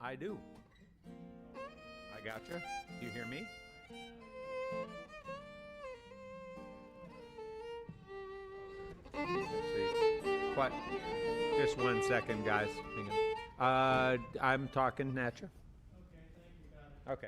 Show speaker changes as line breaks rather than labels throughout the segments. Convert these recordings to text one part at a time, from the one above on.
I do. I gotcha. You hear me? Let's see. What? Just 1 second, guys. Hang on. I'm talking at you. Okay.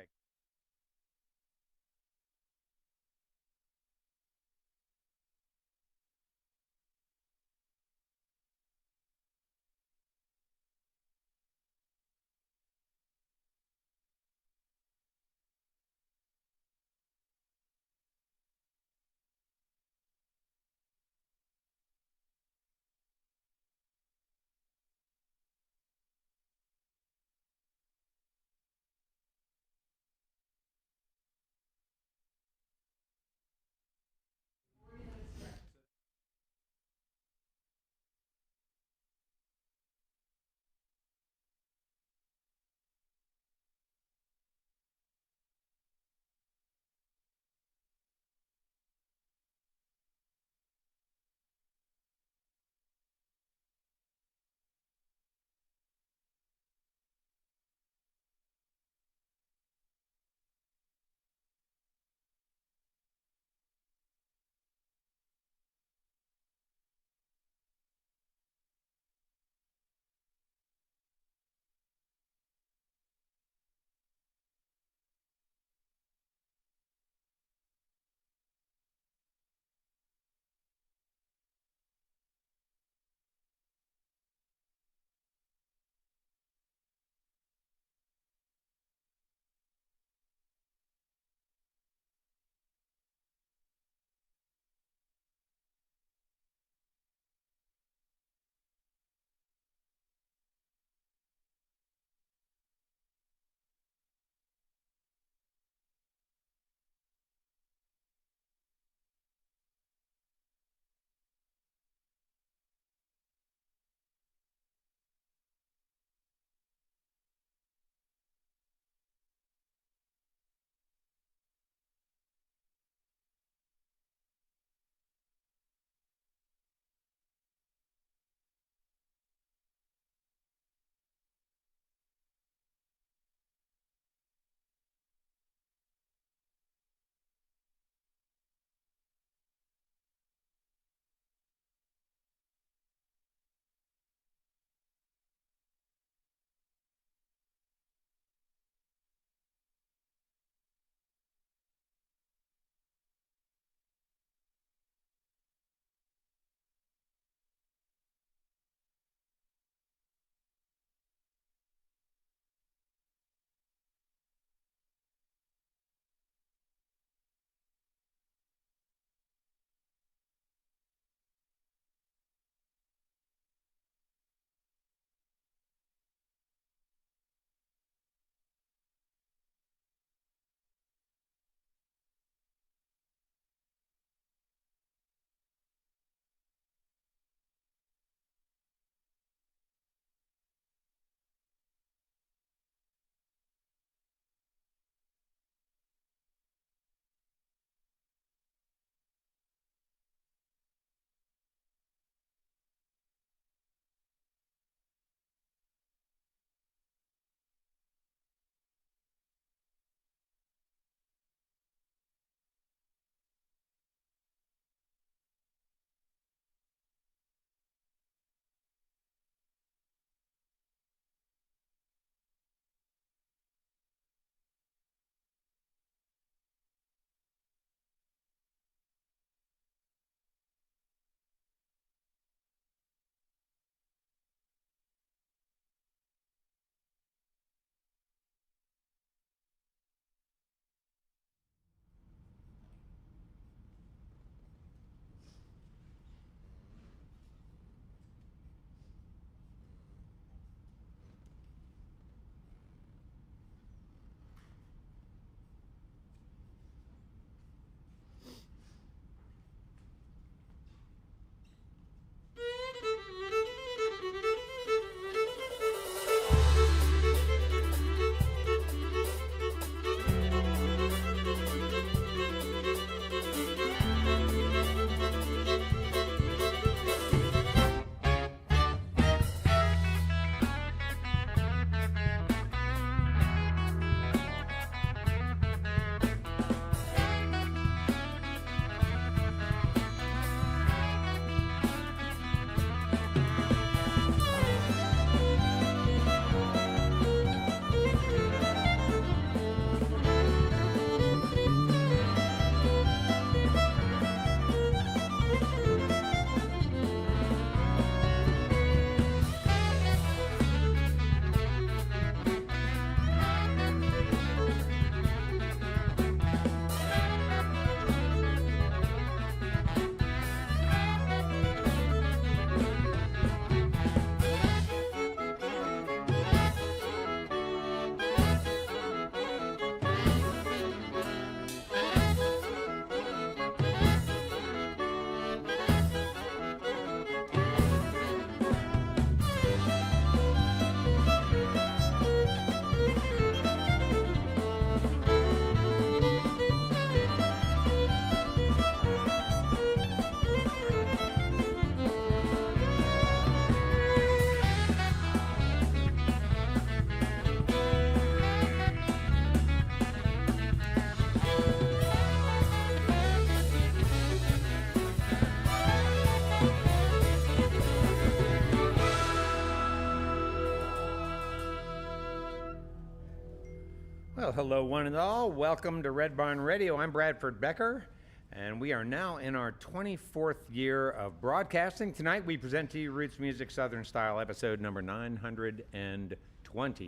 Well, hello, one and all. Welcome to Red Barn Radio. I'm Bradford Becker, and we are now in our 24th year of broadcasting. Tonight, we present to you Roots Music Southern Style, episode number 920.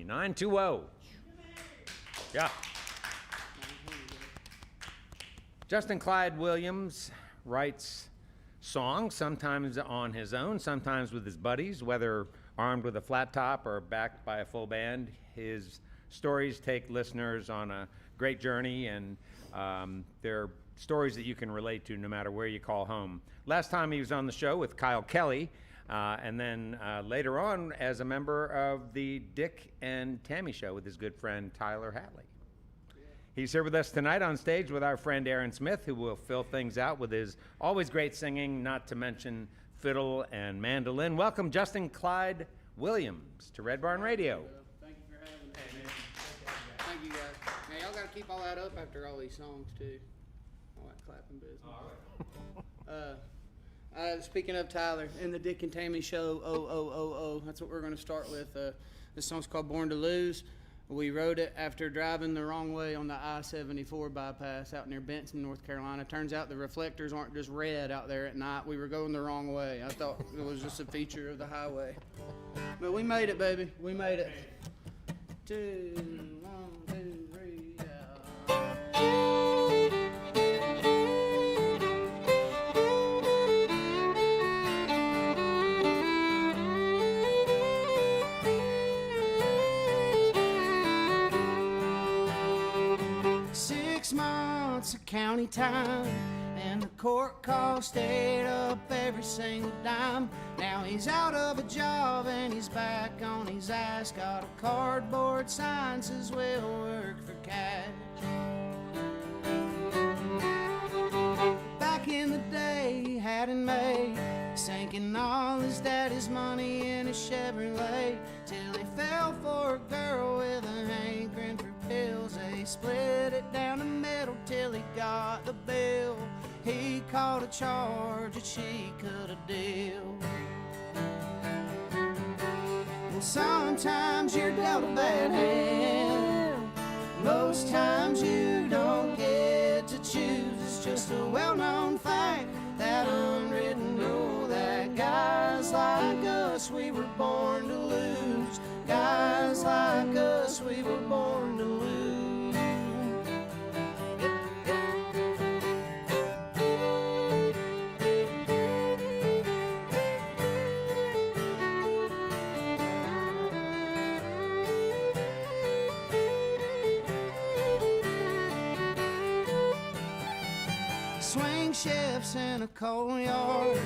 920. Yeah. Justin Clyde Williams writes songs, sometimes on his own, sometimes with his buddies, whether armed with a flat top or backed by a full band. His stories take listeners on a great journey, and they're stories that you can relate to no matter where you call home. Last time he was on the show with Kyle Kelly, and then later on as a member of the Dick and Tammy Show with his good friend Tyler Hatley. He's here with us tonight on stage with our friend Aaron Smith, who will fill things out with his always great singing, not to mention fiddle and mandolin. Welcome, Justin Clyde Williams, to Red Barn Radio.
Thank you for having me. Hey, man. Thank you, guys. Now, y'all got to keep all that up after all these songs, too. All that clapping business. All right. Speaking of Tyler, in the Dick and Tammy Show, that's what we're going to start with. This song's called Born to Lose. We wrote it after driving the wrong way on the I-74 bypass out near Benson, North Carolina. Turns out the reflectors aren't just red out there at night. We were going the wrong way. I thought it was just a feature of the highway. But we made it, baby. We made it. 2, 1, 2, 3, yeah. 6 months of county time, and the court call stayed up every single dime. Now he's out of a job and he's back on his ass. Got a cardboard sign says we'll work for cash. Back in the day he hadn't made, sinking all his daddy's money in a Chevrolet, till he fell for a girl with a hankering for pills. They split it down the middle till he got the bill. He called a charge that she cut a deal. And sometimes you're dealt a bad hand, most times you don't get to choose. It's just a well-known fact, that unwritten rule, that guys like us, we were born to lose. Guys like us, we were born to lose. Swing shifts in a coal yard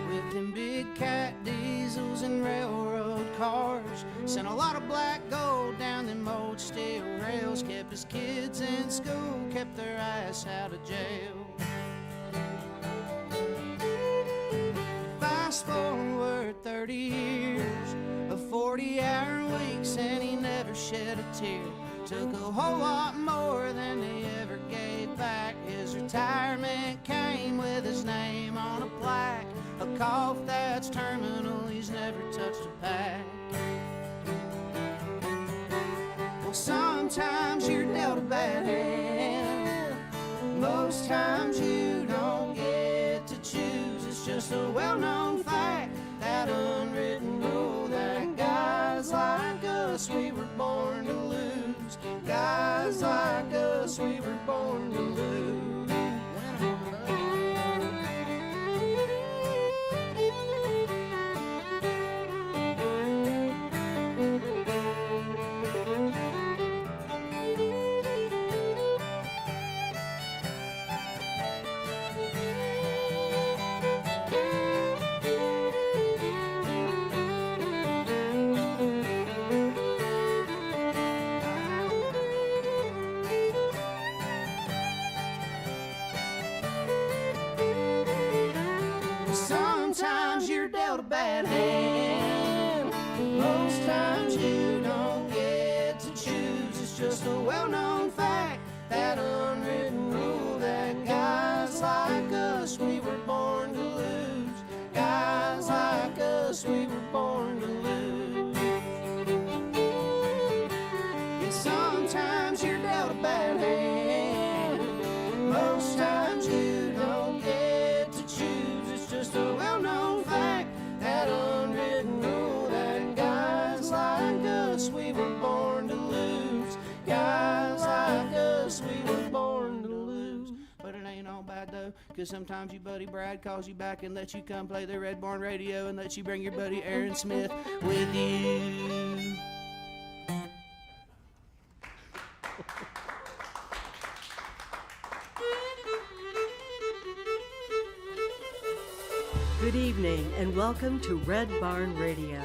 with them big cat diesels and railroad cars. Sent a lot of black gold down them old steel rails. Kept his kids in school, kept their ass out of jail. Fast forward 30 years of 40-hour weeks, and he never shed a tear. Took a whole lot more than they ever gave back. His retirement came with his name on a plaque. A cough that's terminal, he's never touched a pack. Well, sometimes you're dealt a bad hand, most times you don't get to choose. It's just a well-known fact, that unwritten rule, that guys like us, we were born to lose. Guys like us, we were born to lose. Sometimes you're dealt a bad hand, most times you don't get to choose. It's just a well-known fact, that unwritten rule, that guys like us, we were born to lose. Guys like us, we were born to lose. Yeah, sometimes you're dealt a glad though, 'cause sometimes your buddy Brad calls you back and lets you come play the Red Barn Radio and lets you bring your buddy Aaron Smith with you.
Good evening and welcome to Red Barn Radio.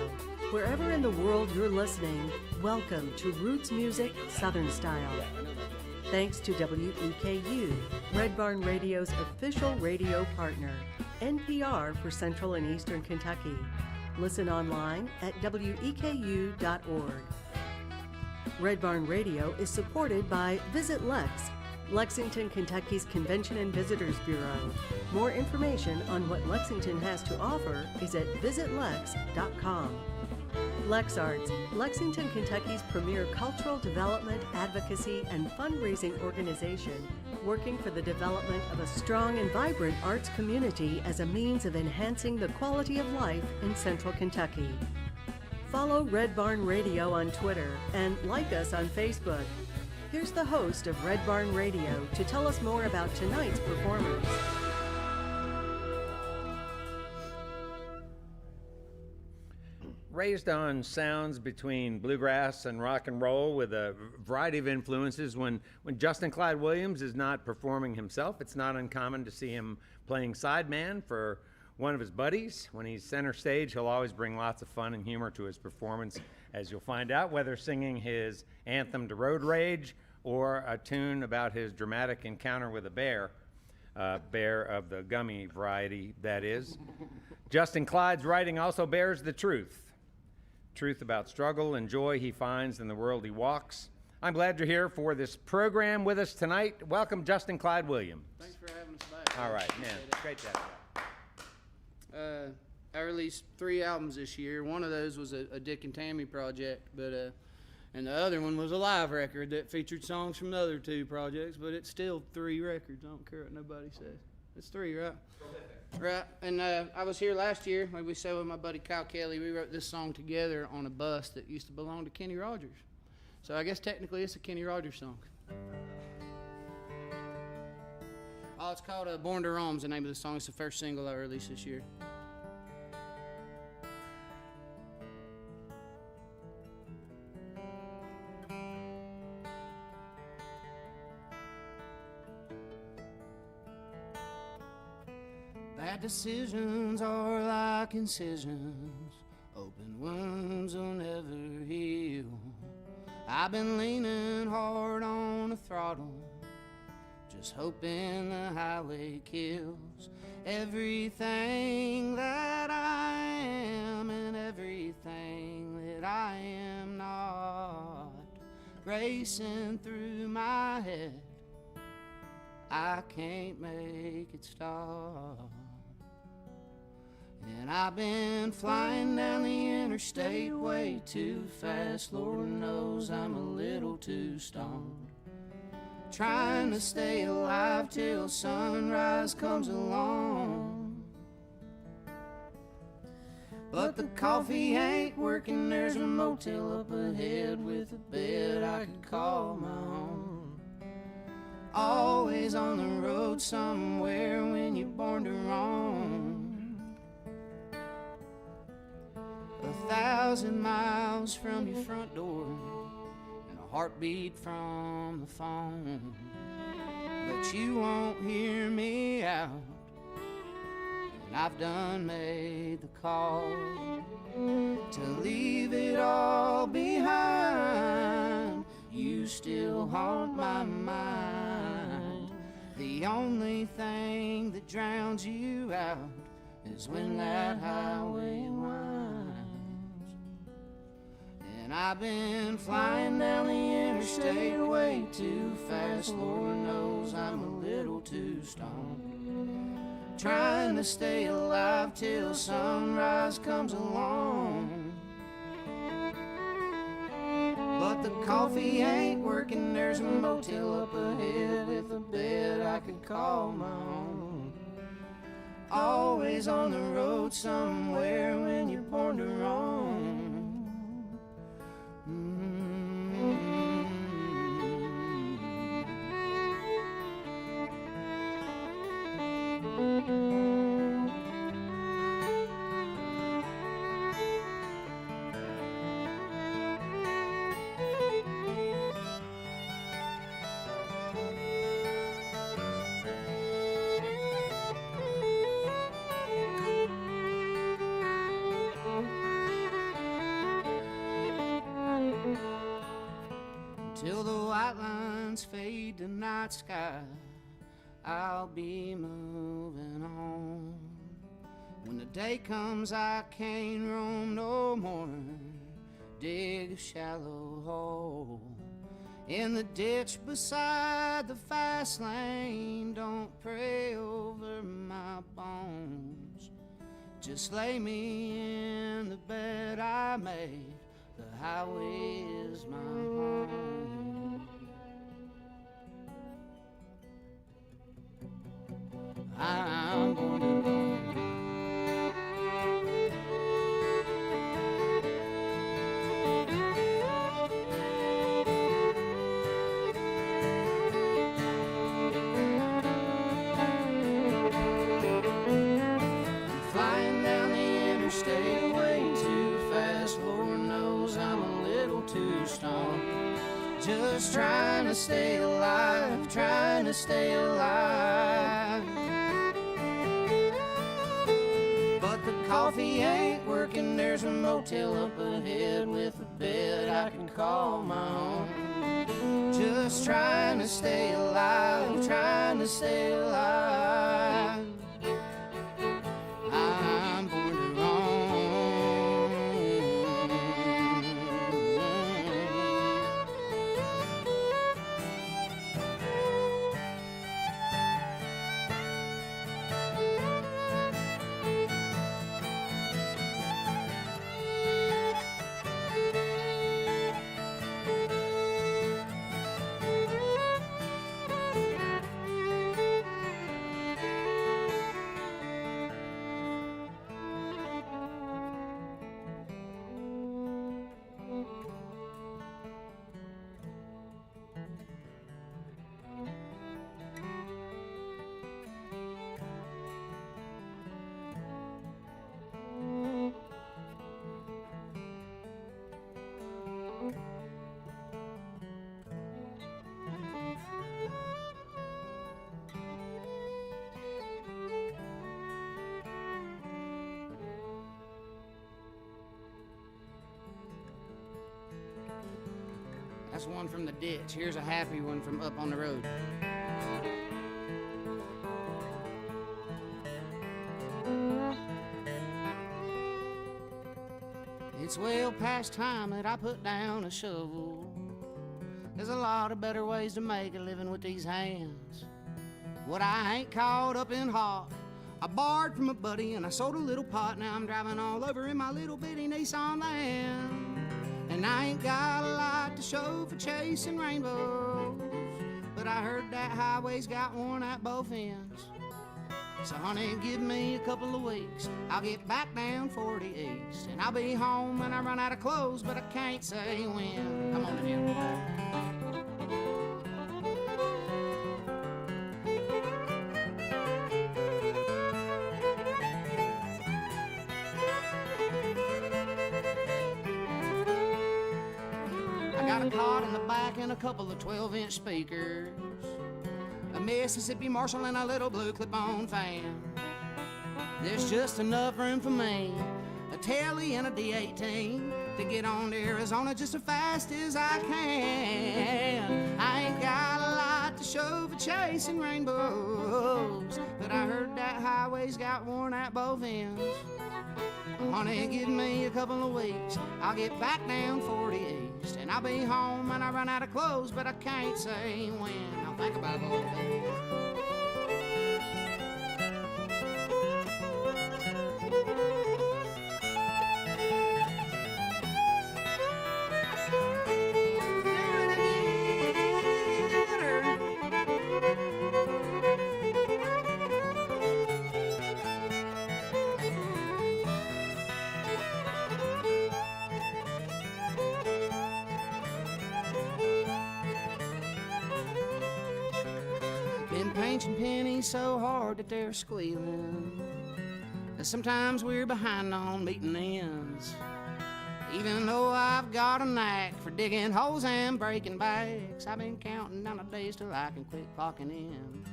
Wherever in the world you're listening, welcome to Roots Music Southern Style. Thanks to WEKU, Red Barn Radio's official radio partner, NPR for Central and Eastern Kentucky. Listen online at weku.org. Red Barn Radio is supported by Visit Lex, Lexington, Kentucky's Convention and Visitors Bureau. More information on what Lexington has to offer is at visitlex.com. LexArts, Lexington, Kentucky's premier cultural development, advocacy, and fundraising organization, working for the development of a strong and vibrant arts community as a means of enhancing the quality of life in Central Kentucky. Follow Red Barn Radio on Twitter and like us on Facebook. Here's the host of Red Barn Radio to tell us more about tonight's performers.
Raised on sounds between bluegrass and rock and roll with a variety of influences, when Justin Clyde Williams is not performing himself, it's not uncommon to see him playing sideman for one of his buddies. When he's center stage, he'll always bring lots of fun and humor to his performance, as you'll find out, whether singing his anthem to road rage or a tune about his dramatic encounter with a bear of the gummy variety, that is. Justin Clyde's writing also bears the truth about struggle and joy he finds in the world he walks. I'm glad you're here for this program with us tonight. Welcome, Justin Clyde Williams.
Thanks for having us back.
All right, man, great to have you.
I released 3 albums this year. One of those was a Dick and Tammy project, but and the other one was a live record that featured songs from the other 2 projects, but it's still 3 records. I don't care what nobody says. It's 3, right? Right, and I was here last year. Like we said, with my buddy Kyle Kelly, we wrote this song together on a bus that used to belong to Kenny Rogers. So I guess technically it's a Kenny Rogers song. Oh, it's called Born to Roam's the name of the song. It's the first single I released this year. Bad decisions are like incisions, open wounds will never heal. I've been leaning hard on the throttle, just hoping the highway kills everything that I am and everything that I am not. Racing through my head, I can't make it stop. And I've been flying down the interstate way too fast. Lord knows I'm a little too stoned, trying to stay alive till sunrise comes along. But the coffee ain't working. There's a motel up ahead with a bed I could call my own. Always on the road somewhere when you're born to roam. 1,000 miles from your front door and a heartbeat from the phone. But you won't hear me out, and I've done made the call to leave it all behind. You still haunt my mind. The only thing that drowns you out is when that highway winds. And I've been flying down the interstate way too fast. Lord knows I'm a little too stoned, trying to stay alive till sunrise comes along. But the coffee ain't working. There's a motel up ahead with a bed I could call my own. Always on the road somewhere when you're born to roam. white lines fade to night sky, I'll be moving on. When the day comes I can't roam no more, dig a shallow hole in the ditch beside the fast lane. Don't pray over my bones, just lay me in the bed I made. The highway is my home. I'm going to flying down the interstate way too fast. Lord knows I'm a little too strong. Just trying to stay alive, trying to stay alive. But the coffee ain't working. There's a motel up ahead with a bed I can call my own. Just trying to stay alive, trying to stay alive. I'm born to roam. That's one from the ditch. Here's a happy one from up on the road. It's well past time that I put down a shovel. There's a lot of better ways to make a living with these hands. What I ain't caught up in hawk, I borrowed from a buddy and I sold a little pot. Now I'm driving all over in my little bitty Nissan land. And I ain't got a lot to show for chasing rainbows, but I heard that highway's got worn at both ends. So honey, give me a couple of weeks, I'll get back down 40 East, and I'll be home when I run out of clothes, but I can't say when. Come on in here. Got a cot in the back and a couple of 12-inch speakers, a Mississippi Marshall and a little blue clip-on fan. There's just enough room for me, a telly and a D18 to get on to Arizona just as fast as I can. I ain't got a lot to show for chasing rainbows, but I heard that highway's got worn at both ends. Honey, give me a couple of weeks, I'll get back down 40 East, and I'll be home when I run out of clothes, but I can't say when. I'll think about it a little bit. Pinching pennies so hard that they're squealing, that sometimes we're behind on meeting ends. Even though I've got a knack for digging holes and breaking backs, I've been counting down the days till I can quit clocking in.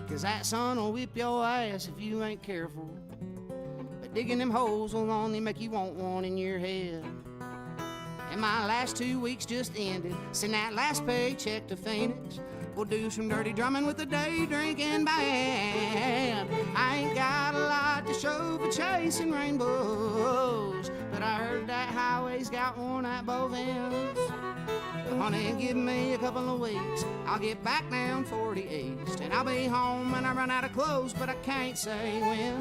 'Cause that sun will whip your ass if you ain't careful, but digging them holes will only make you want one in your head. And and my last 2 weeks just ended. Send that last paycheck to Phoenix. We'll do some dirty drumming with a day drinking band. I ain't got a lot to show for chasing rainbows, but I heard that highway's got one at both ends. Honey, give me a couple of weeks, I'll get back down 40 East, and I'll be home when I run out of clothes, but I can't say when.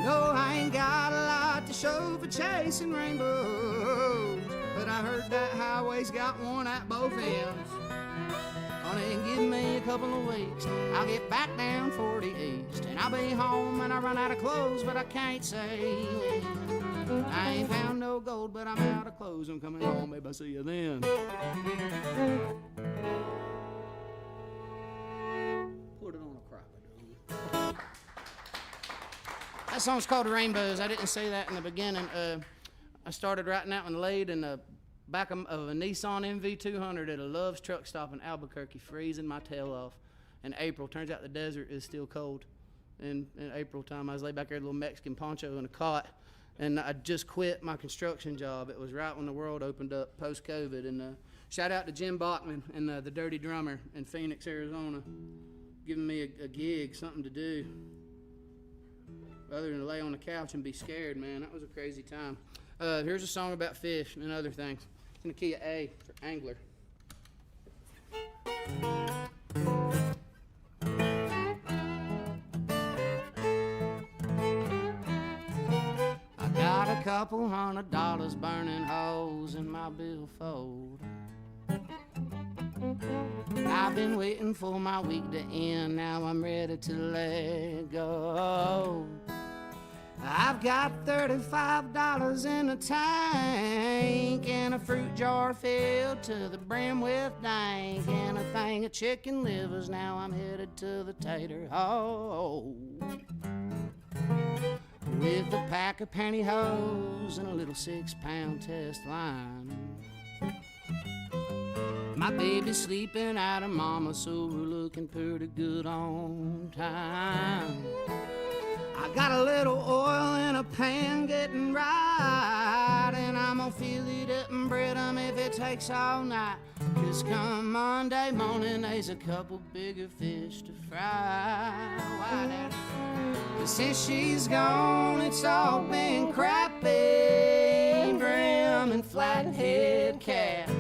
No, I ain't got a lot to show for chasing rainbows, but I heard that highway's got one at both ends. Honey, give me a couple of weeks, I'll get back down 40 East, and I'll be home when I run out of clothes, but I can't say when. I ain't found no gold, but I'm out of clothes. I'm coming home, babe, I'll see you then. Put it on a crop. That song's called Rainbows. I didn't say that in the beginning. I started writing that one late in the back of a Nissan MV200 at a Love's truck stop in Albuquerque, freezing my tail off in April. Turns out the desert is still cold. In April time, I was laid back there in a little Mexican poncho in a cot, and I just quit my construction job. It was right when the world opened up post-COVID. And shout out to Jim Bachman and the Dirty Drummer in Phoenix, Arizona, giving me a gig, something to do, other than to lay on the couch and be scared, man. That was a crazy time. Here's a song about fish and other things. It's in the key of A for angler. I got a couple $100 burning holes in my billfold. I've been waiting for my week to end, now I'm ready to let go. I've got $35 in a tank and a fruit jar filled to the brim with dank and a thing of chicken livers. Now I'm headed to the tater hole with a pack of pantyhose and a little 6-pound test line. My baby's sleeping out of mama, so we're looking pretty good on time. I got a little oil in a pan getting right, and I'm gonna fill it up and bread 'em if it takes all night. 'Cause come Monday morning, there's a couple bigger fish to fry. Why, Daddy? 'Cause since she's gone, it's all been crappy, grim and flathead cat.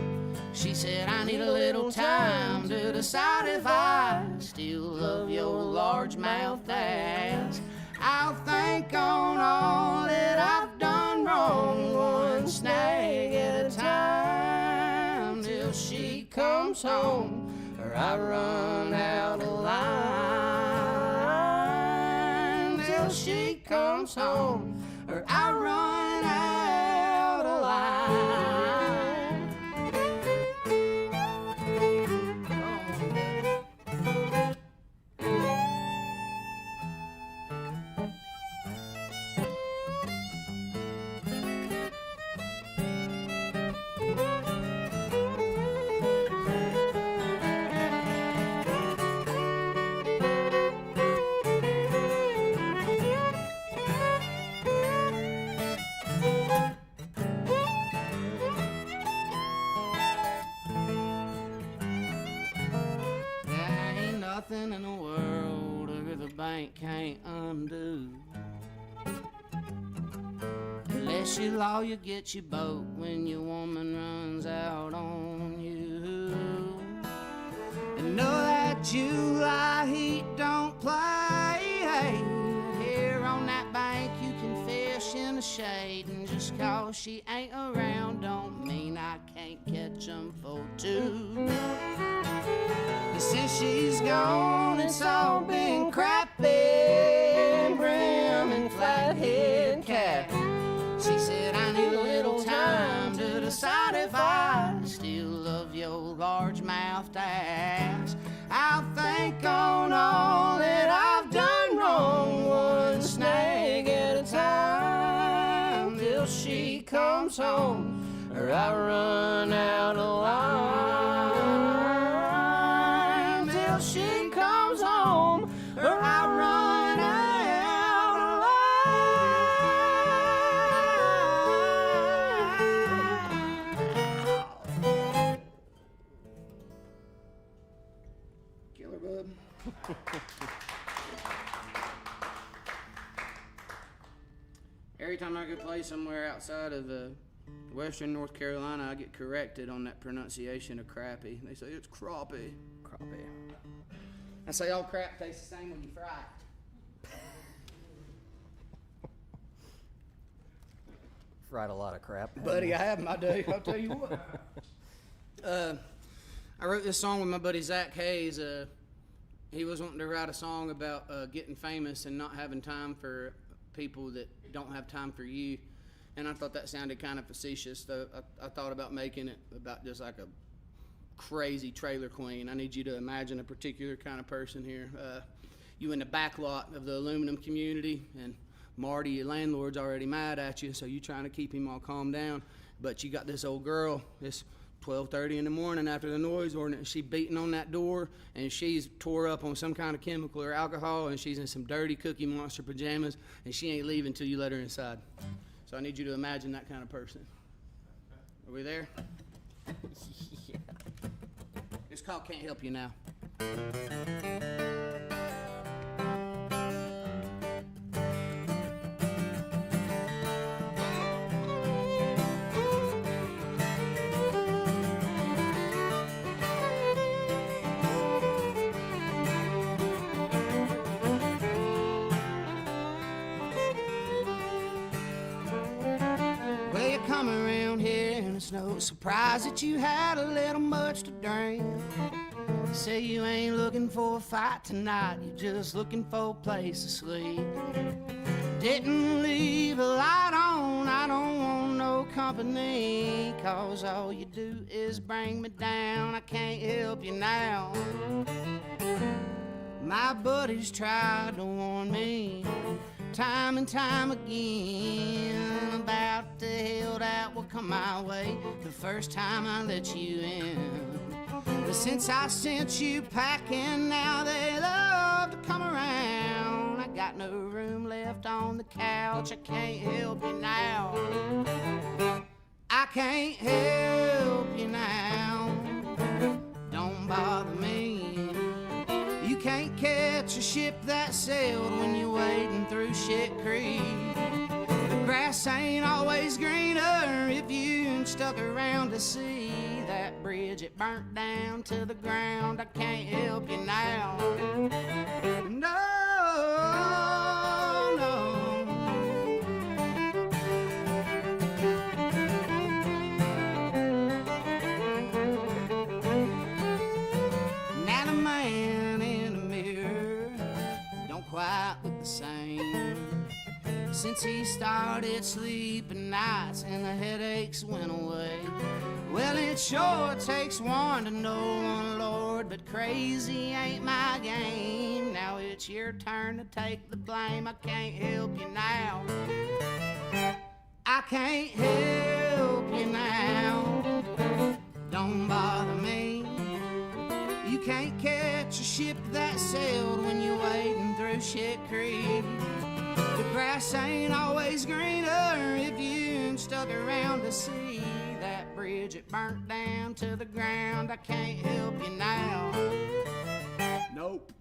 She said, I need a little time to decide if I still love your largemouth ass. I'll think on all that I've done wrong, one snag at a time, till she comes home or I run out of line. Till she comes home or I run out of line. Nothing in the world or the bank can't undo, unless your lawyer gets your boat when your woman runs out on you. And know that July heat don't play. Here on that bank you can fish in the shade, and just 'cause she ain't around don't mean I can't catch 'em for two. Since she's gone, it's all been crappy, grim and flathead cat. She said, I need a little time to decide if I still love your large-mouthed ass. I'll think on all that I've done wrong, one snag at a time, till she comes home or I run out of line. She comes home or I run out of line. every time I go play somewhere outside of Western North Carolina, I get corrected on that pronunciation of crappie. They say it's crappie.
Crappie.
I say all crap tastes the same when you fry it.
Fried a lot of crap.
Buddy, I have my day. I'll tell you what. I wrote this song with my buddy Zach Hayes. He was wanting to write a song about getting famous and not having time for people that don't have time for you. And I thought that sounded kind of facetious. So I thought about making it about just like a crazy trailer queen. I need you to imagine a particular kind of person here. You in the back lot of the aluminum community, and Marty, your landlord's already mad at you, so you trying to keep him all calmed down. But you got this old girl, it's 12:30 in the morning after the noise ordinance, she beating on that door, and she's tore up on some kind of chemical or alcohol, and she's in some dirty Cookie Monster pajamas, and she ain't leaving till you let her inside. So I need you to imagine that kind of person. Are we there?
Yeah.
It's called Can't Help You Now. Well, you come around here and it's no surprise that you had a little much to drink. Say you ain't looking for a fight tonight, you're just looking for a place to sleep. Didn't leave a light on, I don't want no company, 'cause all you do is bring me down, I can't help you now. My buddies tried to warn me time and time again about the hell that will come my way the first time I let you in. But since I sent you packing, now they love to come around. I got no room left on the couch, I can't help you now. I can't help you now. Don't bother me. You can't catch a ship that sailed when you're wading through shit creek. The grass ain't always greener if you stuck around to see that bridge, it burnt down to the ground. I can't help you now. No, no. Now the man in the mirror don't quite look the same since he started sleeping nights and the headaches went away. Well, it sure takes one to know one, Lord, but crazy ain't my game. Now it's your turn to take the blame. I can't help you now. I can't help you now. Don't bother me. You can't catch a ship that sailed when you're wading through shit creek. The grass ain't always greener if you stuck around to see that bridge, it burnt down to the ground. I can't help you now. Nope.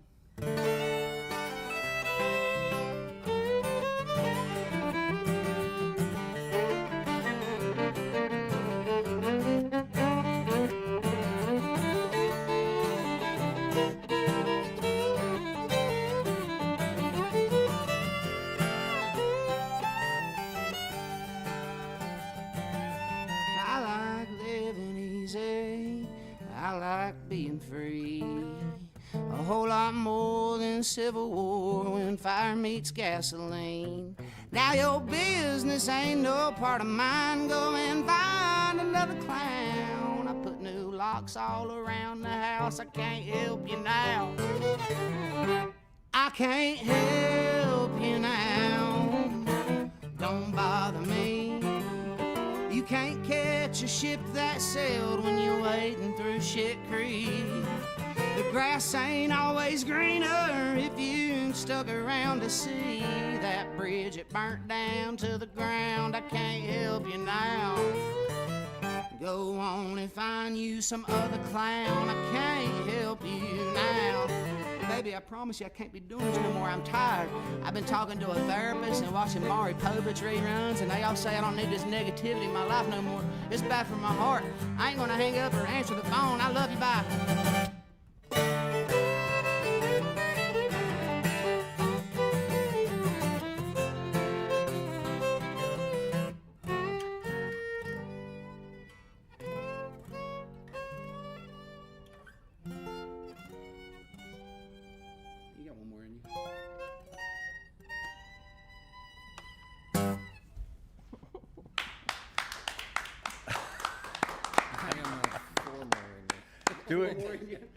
I like being free a whole lot more than Civil War when fire meets gasoline. Now your business ain't no part of mine. Go and find another clown. I put new locks all around the house. I can't help you now. I can't help you now. Don't bother me. You can't catch a ship that sailed when you're wading through shit creek. The grass ain't always greener if you stuck around to see that bridge, it burnt down to the ground. I can't help you now. Go on and find you some other clown. I can't help you now. baby, I promise you I can't be doing this no more. I'm tired. I've been talking to a therapist and watching Maury Povich reruns, and they all say I don't need this negativity in my life no more. It's bad for my heart. I ain't gonna hang up or answer the phone. I love you, bye. You got one more in you.
I got 4 more in
Do it.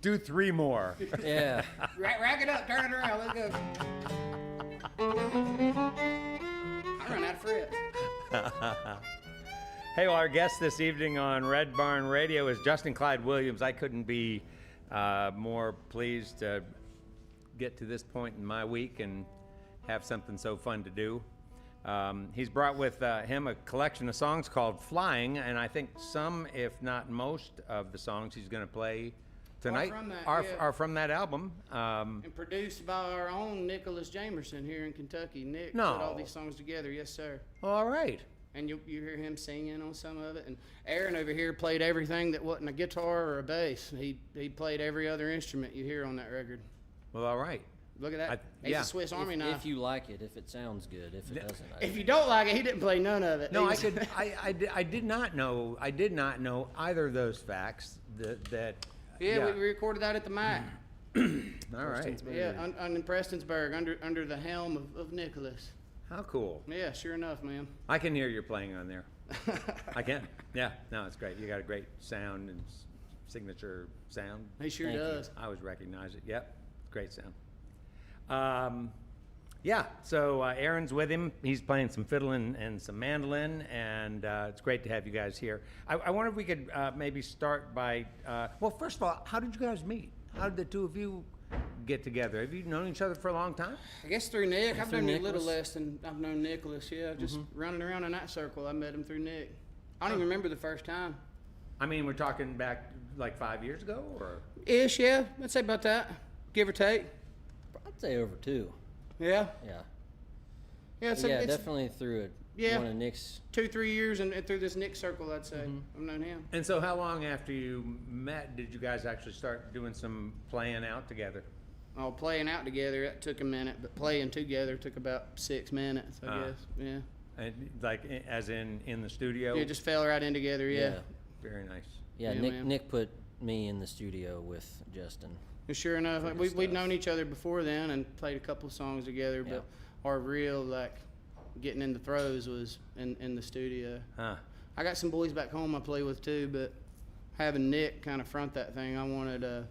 Do 3 more.
there. Yeah.
Rack it up, turn it around, let's go. I run out of frets.
Hey, well, our guest this evening on Red Barn Radio is Justin Clyde Williams. I couldn't be more pleased to get to this point in my week and have something so fun to do. He's brought with him a collection of songs called Flying, and I think some, if not most, of the songs he's going to play tonight
from that,
are,
yeah.
are from that album.
And produced by our own Nicholas Jamerson here in Kentucky. Nick
No.
put all these songs together, yes sir.
All right.
And you hear him singing on some of it. And Aaron over here played everything that wasn't a guitar or a bass. He played every other instrument you hear on that record.
Well, all right.
Look at that. He's
yeah.
a Swiss Army knife.
If you like it, if it sounds good, if it doesn't.
If you don't like it, he didn't play none of it.
No,
He
I
was-
could. I did not know. I did not know either of those facts. That.
Yeah, we recorded that at the Mac.
All right.
Yeah, in Prestonsburg, under the helm of Nicholas.
How cool.
Yeah, sure enough, man.
I can hear you playing on there. I can. Yeah. No, it's great. You got a great sound and signature sound.
He sure
Thank you.
does.
I always recognize it. Yep. Great sound. Yeah. So Aaron's with him. He's playing some fiddle and some mandolin, and it's great to have you guys here. I wonder if we could maybe start by. Well, first of all, how did you guys meet? How did the two of you get together? Have you known each other for a long time?
I guess through Nick. I've
Through
known you a little
Nicholas.
less than I've known Nicholas. Yeah, just running around in that circle. I met him through Nick. I don't even remember the first time.
I mean, we're talking back like 5 years ago, or
Ish, yeah. I'd say about that, give or take.
I'd say over 2.
Yeah.
Yeah.
Yeah. So
Yeah,
it's
definitely through it.
Yeah.
One of Nick's.
2-3 years and through this Nick circle, I'd say I've known him.
and so how long after you met did you guys actually start doing some playing out together?
Oh, playing out together, that took a minute, but playing together took about 6 minutes, I guess. Yeah.
And like as in the studio?
Yeah, just fell right in together. Yeah.
Very nice.
Yeah,
Yeah,
Nick.
man.
Nick put me in the studio with Justin.
And sure enough, like,
Good
we'd
stuff.
known each other before then and played a couple songs together,
Yeah.
but our real like getting in the throes was in the studio.
Huh.
I got some boys back home I play with too, but having Nick kind of front that thing, I wanted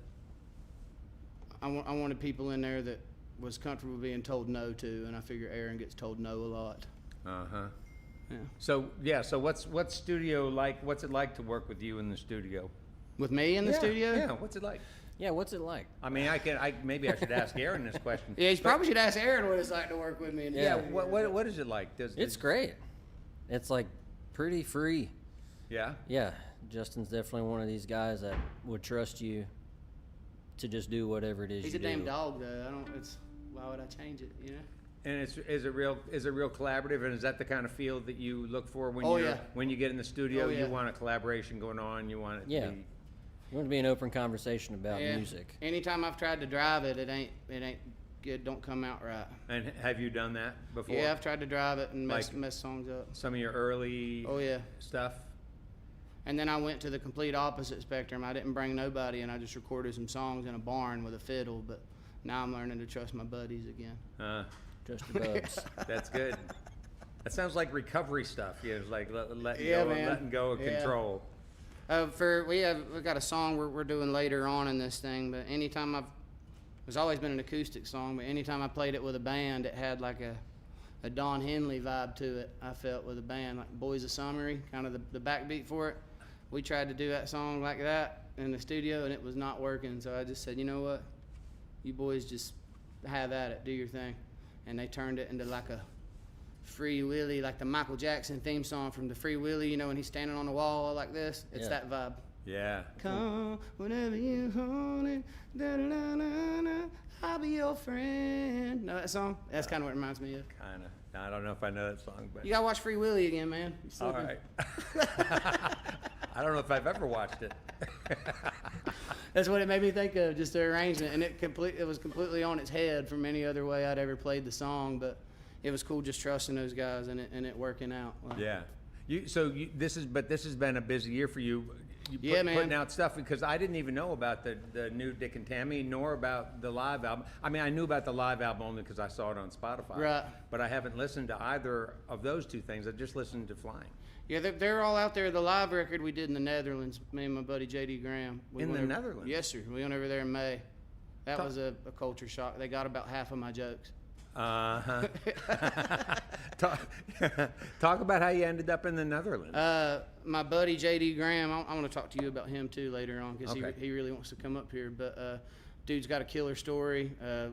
people in there that was comfortable being told no to, and I figure Aaron gets told no a lot.
Uh-huh.
Yeah.
So what's studio like? What's it like to work with you in the studio?
With me in the studio?
Yeah, what's it like?
Yeah, what's it like?
I mean, maybe I should ask Aaron this question.
Yeah, you probably should ask Aaron what it's like to work with me. In the
Yeah,
studio.
what is it like?
It's great. It's like pretty free.
Yeah?
Yeah, Justin's definitely one of these guys that would trust you to just do whatever it is
He's
you
a damn
do.
dog though. Why would I change it? You know.
And is it real collaborative, and is that the kind of feel that you look for when
Oh,
you
yeah.
when you get in the studio?
Oh, yeah.
You want a collaboration going on. You want it
Yeah.
to be.
You want to be an open conversation about
Yeah.
music.
Anytime I've tried to drive it, it ain't good. Don't come out right.
And have you done that before?
Yeah, I've tried to drive it and mess
Like-
songs up.
Some of your early
Oh yeah.
stuff.
And then I went to the complete opposite spectrum. I didn't bring nobody, and I just recorded some songs in a barn with a fiddle. But now I'm learning to trust my buddies again.
Trust your buds.
That's good. That sounds like recovery stuff. Yeah, it's like letting
Yeah,
go,
man.
letting go of
Yeah.
control.
We got a song we're doing later on in this thing. But anytime it's always been an acoustic song. But anytime I played it with a band, it had like a Don Henley vibe to it. I felt with a band like Boys of Summery, kind of the backbeat for it. We tried to do that song like that in the studio, and it was not working. So I just said, you know what, you boys just have at it, do your thing. And they turned it into like a Free Willy, like the Michael Jackson theme song from the Free Willy, you know, when he's standing on the wall like this. It's
Yeah.
that vibe.
Yeah.
Come whenever you want it. Da-da-da-da-da. I'll be your friend. Know that song? That's kind of what it reminds me of.
Kind of. I don't know if I know that song, but.
You gotta watch Free Willy again, man. You're
All
slipping.
right. I don't know if I've ever watched it.
That's what it made me think of, just the arrangement, and it was completely on its head from any other way I'd ever played the song. But it was cool just trusting those guys and it working out. Like,
Yeah. This has been a busy year for you.
Man.
Putting out stuff, because I didn't even know about the new Dick and Tammy, nor about the live album. I mean, I knew about the live album only because I saw it on Spotify.
Right.
But I haven't listened to either of those two things. I just listened to Flying.
Yeah, they're all out there. The live record we did in the Netherlands, me and my buddy J.D. Graham. We
In
went
the
over-
Netherlands?
Yes, sir. We went over there in May. That
Talk-
was a culture shock. They got about half of my jokes.
Uh-huh. Talk about how you ended up in the Netherlands.
My buddy J.D. Graham, I want to talk to you about him too later on because
Okay.
he really wants to come up here. But dude's got a killer story,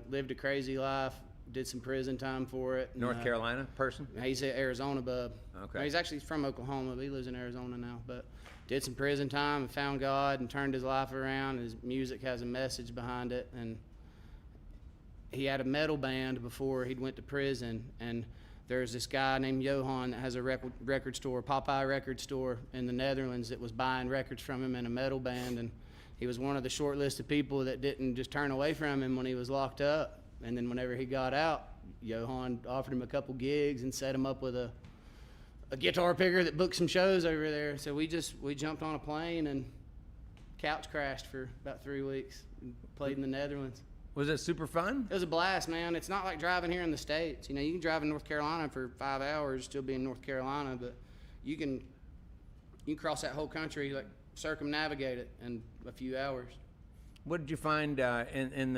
lived a crazy life, did some prison time for it. and,
North Carolina person?
He's an Arizona bub.
Okay.
He's actually from Oklahoma, but he lives in Arizona now. But did some prison time and found God and turned his life around. His music has a message behind it, and he had a metal band before he went to prison. And there's this guy named Johan that has a record store, Popeye record store in the Netherlands, that was buying records from him in a metal band. And he was one of the short list of people that didn't just turn away from him when he was locked up. And then whenever he got out, Johan offered him a couple gigs and set him up with a guitar picker that booked some shows over there. So we jumped on a plane and couch crashed for about 3 weeks and played in the Netherlands.
Was it super fun?
It was a blast, man. It's not like driving here in the States. You know, you can drive in North Carolina for 5 hours, still be in North Carolina, but you can cross that whole country, like circumnavigate it in a few hours.
What did you find in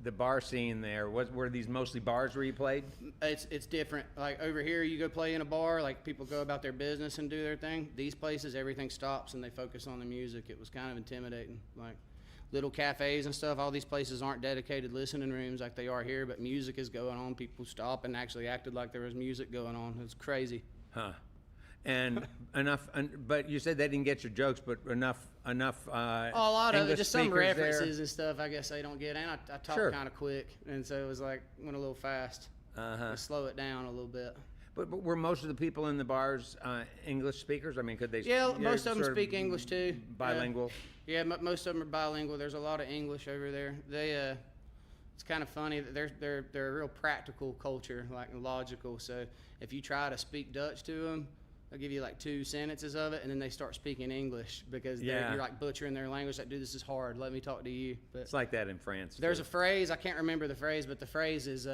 the bar scene there? Were these mostly bars where you played?
It's different. Like over here, you go play in a bar, like people go about their business and do their thing. These places, everything stops and they focus on the music. It was kind of intimidating. Like little cafes and stuff, all these places aren't dedicated listening rooms like they are here, but music is going on. People stop and actually acted like there was music going on. It's crazy.
Huh. And but you said they didn't get your jokes, but enough.
A lot of it,
English
just some
speakers
references
there.
and stuff. I guess they don't get. And I talk
Sure.
kind of quick, and so it was like went a little fast.
Uh-huh.
Slow it down a little bit.
But were most of the people in the bars English speakers? I mean, could they?
Yeah, most of them
sort
speak English too.
Bilingual.
Yeah, most of them are bilingual. There's a lot of English over there. They, it's kind of funny that they're a real practical culture, like logical. So if you try to speak Dutch to them, they'll give you like 2 sentences of it, and then they start speaking English because
Yeah.
you're like butchering their language. Like, dude, this is hard. Let me talk to you. But
It's like that in France.
there's
too.
a phrase, I can't remember the phrase, but the phrase is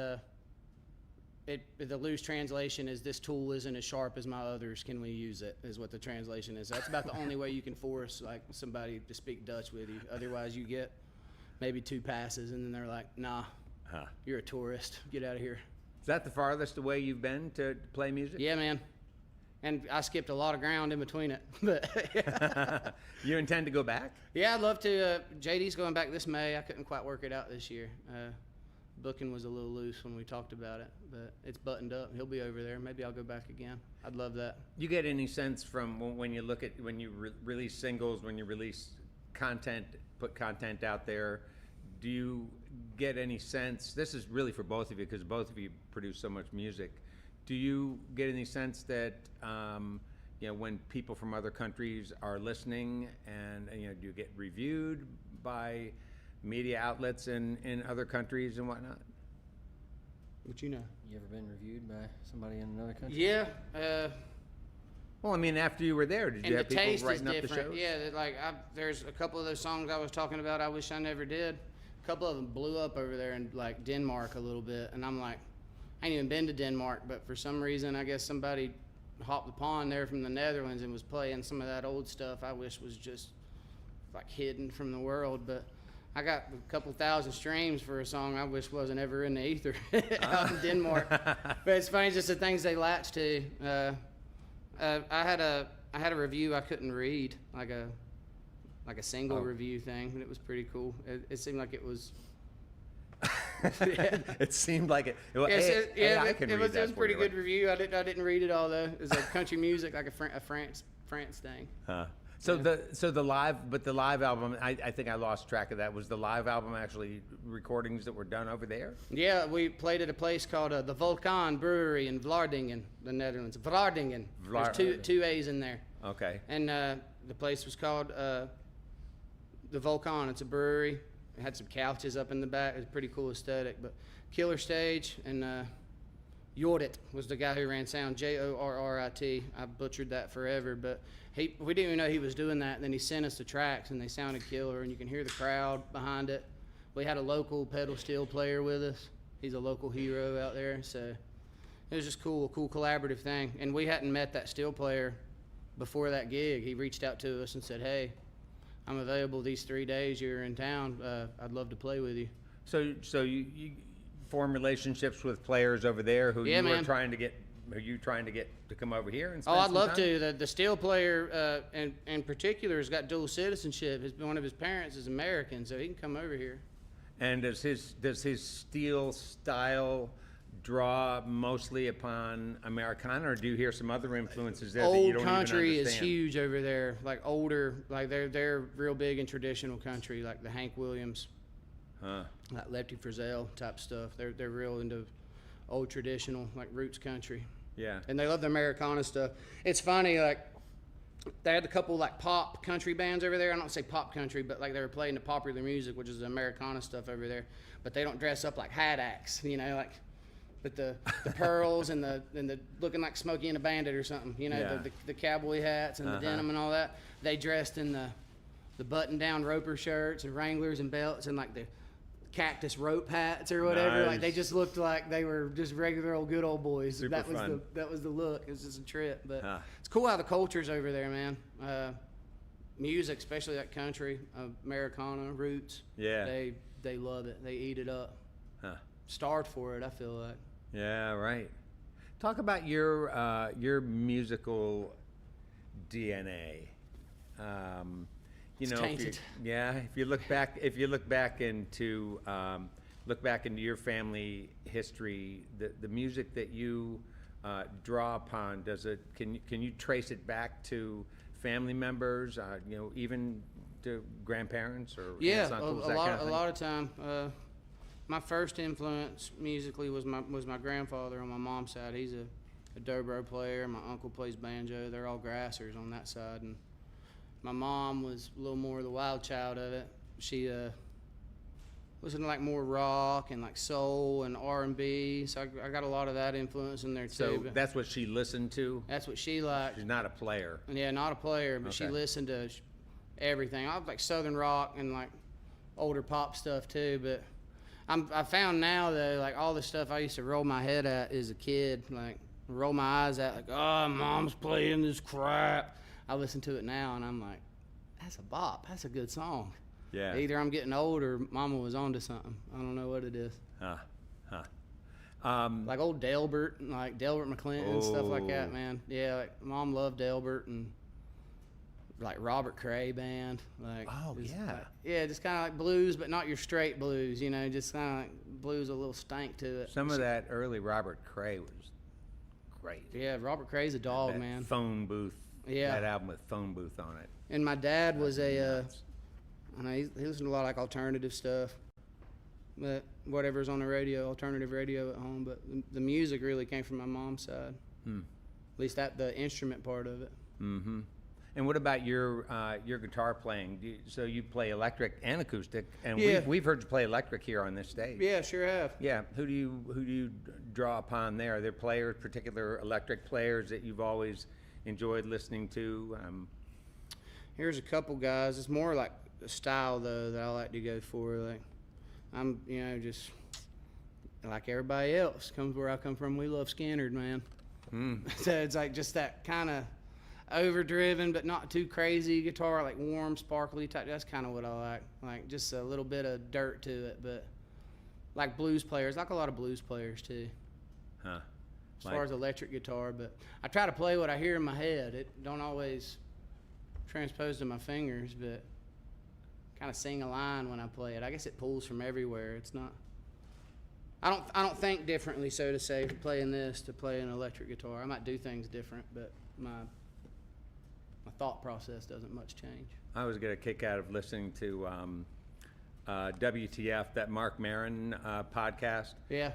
the loose translation is, "This tool isn't as sharp as my others. Can we use it?" Is what the translation is. That's about the only way you can force like somebody to speak Dutch with you. Otherwise, you get maybe 2 passes, and then they're like, "Nah,
Huh.
you're a tourist. Get out of here."
Is that the farthest away you've been to play music?
Yeah, man. And I skipped a lot of ground in between it. But
You intend to go back?
yeah, I'd love to. JD's going back this May. I couldn't quite work it out this year. Booking was a little loose when we talked about it, but it's buttoned up. He'll be over there. Maybe I'll go back again. I'd love that.
You get any sense from when you look at when you release singles, when you release content, put content out there? Do you get any sense? This is really for both of you because both of you produce so much music. Do you get any sense that when people from other countries are listening, and do you get reviewed by media outlets in other countries and whatnot?
What you know?
You ever been reviewed by somebody in another country?
Yeah.
Well, I mean, after you were there, did
And
you
the
have people
taste is
writing up the
different.
shows?
Yeah, there's a couple of those songs I was talking about I wish I never did. A couple of them blew up over there in like Denmark a little bit, and I'm like, I ain't even been to Denmark, but for some reason I guess somebody hopped the pond there from the Netherlands and was playing some of that old stuff I wish was just like hidden from the world. But I got a couple thousand streams for a song I wish wasn't ever in the ether out in Denmark. But it's funny, just the things they latch to. I had a review I couldn't read, like a single review thing, and it was pretty cool. It seemed like it was. Yeah.
It seemed like it. Well,
Yes,
I can read
it was
that
a
for
pretty
you,
good review. I didn't read it all though. It was like country music, like a France thing.
Huh. So the live album, I think I lost track of that. Was the live album actually recordings that were done over there?
Yeah, we played at a place called the Vulcan Brewery in Vlaardingen, the Netherlands. Vlaardingen. There's two A's in there.
Okay.
And the place was called the Vulcan. It's a brewery. It had some couches up in the back. It was a pretty cool aesthetic. But killer stage, and Jorrit was the guy who ran sound, Jorrit. I butchered that forever, but we didn't even know he was doing that. And then he sent us the tracks, and they sounded killer, and you can hear the crowd behind it. We had a local pedal steel player with us. He's a local hero out there, so it was just cool collaborative thing. And we hadn't met that steel player before that gig. He reached out to us and said, "Hey, I'm available these 3 days you're in town. I'd love to play with you."
So you form relationships with players over there who
Yeah,
you were
man.
trying to get. Are you trying to get to come over here and
Oh,
spend
I'd
some
love
time?
to. The steel player, in particular, has got dual citizenship. One of his parents is American, so he can come over here.
And does his steel style draw mostly upon Americana, or do you hear some other influences there that you
Old
don't
country
even
is
understand?
huge over there. Like older, like they're real big in traditional country, like the Hank Williams,
Huh.
like Lefty Frizzell type stuff. They're real into old traditional, like roots country.
Yeah.
And they love the Americana stuff. It's funny, like they had a couple like pop country bands over there. I don't say pop country, but like they were playing the popular music, which is the Americana stuff over there. But they don't dress up like heartaches, like with the pearls and the looking like Smokey and the Bandit or something.
Yeah.
The cowboy hats and the denim and all that. They dressed in the button down Roper shirts and Wranglers and belts and like the cactus rope hats or whatever. Like they
Nice.
just looked like they were just regular old good old boys.
Super
that was
fun.
that was the look. It was just a trip, but
Huh.
it's cool how the culture's over there, man. Music, especially that country, Americana roots.
Yeah.
They love it. They eat it up.
Huh.
Starved for it, I feel like.
Yeah, right. Talk about your musical DNA.
It's
If
tainted.
you look back into your family history, the music that you draw upon, can you trace it back to family members, even to grandparents or
Yeah,
aunts, uncles,
a
that
lot,
kind of
a
thing?
lot of time. My first influence musically was my grandfather on my mom's side. He's a dobro player. My uncle plays banjo. They're all grassers on that side, and my mom was a little more the wild child of it. She listened to like more rock and like soul and R&B. So I got a lot of that influence in there too.
So
but
that's what she listened to.
that's what she liked.
She's not a player.
Yeah, not a player, but she
Okay.
listened to everything. I like Southern rock and like older pop stuff too. But I found now though, like all the stuff I used to roll my head at as a kid, like roll my eyes at, like, oh, mom's playing this crap. I listen to it now and I'm like, that's a bop. That's a good song.
Yeah.
Either I'm getting old or mama was onto something. I don't know what it is.
Huh.
Like old Delbert, like Delbert McClinton and stuff like that,
Oh.
man. Yeah, like mom loved Delbert and like Robert Cray band. Like
Oh,
just,
yeah.
like- yeah, just kind of like blues, but not your straight blues. Just kind of like blues, with a little stank to it.
Some of that early Robert Cray was great.
Yeah, Robert Cray's a dog,
That
man.
Phone Booth.
Yeah.
That album with Phone Booth on it.
And my dad was a,
Nuts.
I know he listened to a lot of like alternative stuff, but whatever's on the radio, alternative radio at home. But the music really came from my mom's side.
Hmm.
At least the instrument part of it.
Mm-hmm. And what about your guitar playing? So you play electric and acoustic, and
Yeah.
we've heard you play electric here on this stage.
Yeah, sure have.
Yeah. Who do you draw upon there? Are there players, particular electric players that you've always enjoyed listening to?
Here's a couple guys. It's more like a style though that I like to go for. Like I'm, just like everybody else. Comes where I come from. We love Skinner, man. So it's like just that kind of overdriven but not too crazy guitar, like warm, sparkly type. That's kind of what I like. Like just a little bit of dirt to it, but like blues players, like a lot of blues players too.
Huh.
As far as electric guitar, but I try to play what I hear in my head. It don't always transpose to my fingers, but kind of sing a line when I play it. I guess it pulls from everywhere. It's not. I don't think differently, so to say, playing this to play an electric guitar. I might do things different, but my thought process doesn't much change.
I always get a kick out of listening to WTF, that Mark Maron podcast.
Yeah.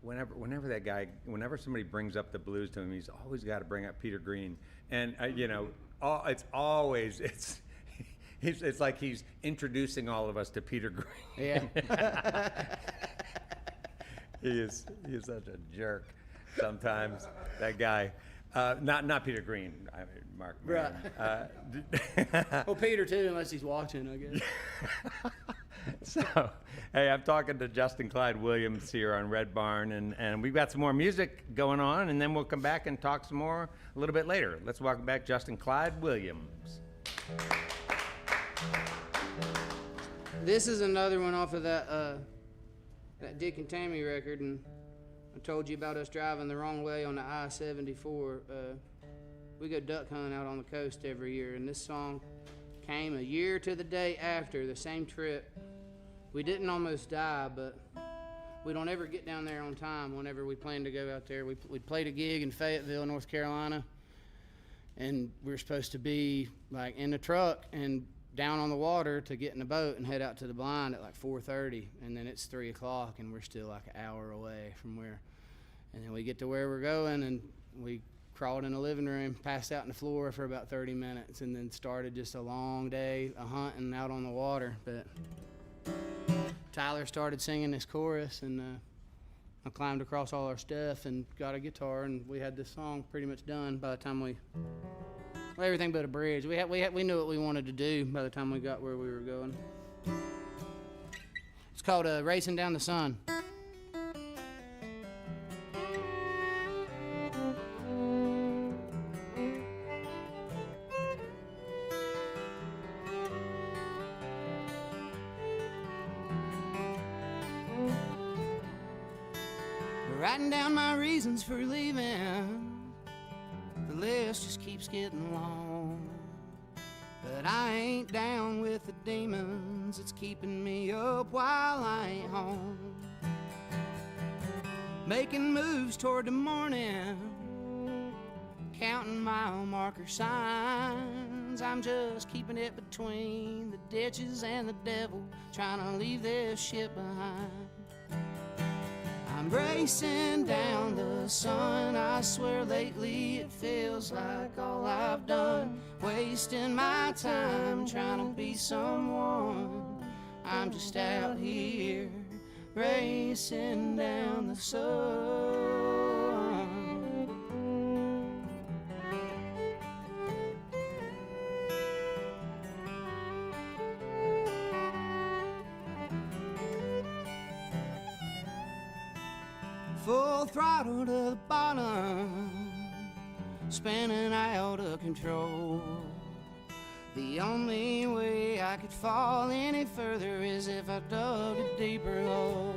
Whenever that guy, whenever somebody brings up the blues to him, he's always got to bring up Peter Green, and it's always it's like he's introducing all of us to Peter Green.
Yeah.
he is such a jerk sometimes. That guy, not Peter Green, I mean Mark Maron.
Right. Well, Peter too, unless he's watching, I guess.
So, hey, I'm talking to Justin Clyde Williams here on Red Barn, and we've got some more music going on, and then we'll come back and talk some more a little bit later. Let's welcome back Justin Clyde Williams.
This is another one off of that Dick and Tammy record, and I told you about us driving the wrong way on the I-74. We go duck hunting out on the coast every year, and this song came a year to the day after the same trip. We didn't almost die, but we don't ever get down there on time whenever we plan to go out there. We played a gig in Fayetteville, North Carolina, and we were supposed to be like in the truck and down on the water to get in the boat and head out to the blind at like 4:30, and then it's 3 o'clock and we're still like an hour away from where. And then we get to where we're going, and we crawled in the living room, passed out on the floor for about 30 minutes, and then started just a long day of hunting out on the water. But Tyler started singing this chorus, and I climbed across all our stuff and got a guitar, and we had this song pretty much done by the time well, everything but a bridge. We knew what we wanted to do by the time we got where we were going. It's called Racing Down the Sun. Writing down my reasons for leaving, the list just keeps getting long. But I ain't down with the demons that's keeping me up while I ain't home. Making moves toward the morning, counting mile marker signs. I'm just keeping it between the ditches and the devil, trying to leave this ship behind. I'm racing down the sun, I swear lately it feels like all I've done. Wasting my time trying to be someone. I'm just out here racing down the sun. Full throttle to the bottom, spinning out of control. The only way I could fall any further is if I dug a deeper hole.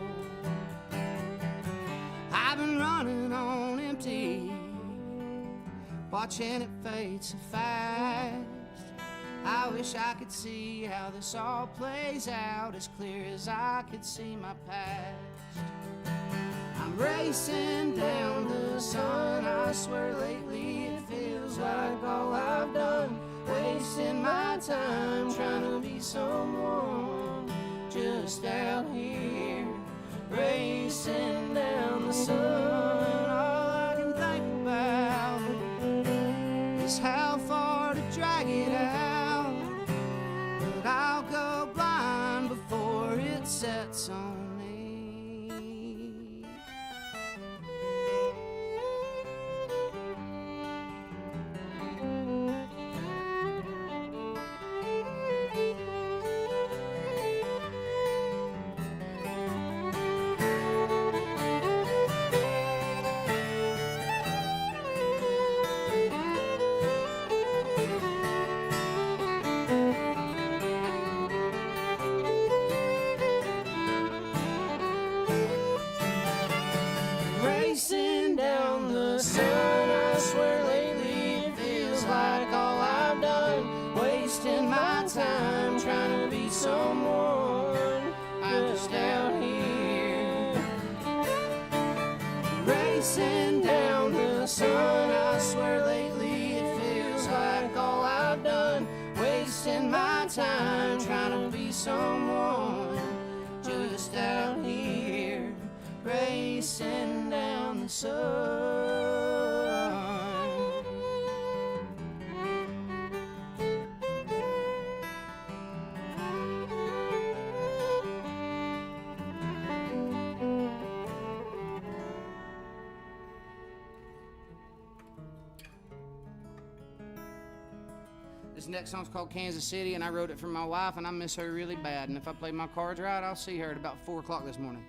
I've been running on empty, watching it fade so fast. I wish I could see how this all plays out as clear as I could see my past. I'm racing down the sun, I swear lately it feels like all I've done. Wasting my time trying to be someone, just out here racing down the sun. All I can think about is how far to drag it out, but I'll go blind before it sets on. Time trying to be someone. I'm just out here racing down the sun. I swear lately it feels like all I've wasting my time trying to be someone, just out here racing down the sun. This next song's called Kansas City, and I wrote it for my wife, and I miss her really bad. And if I play my cards right, I'll see her at about 4 o'clock this morning.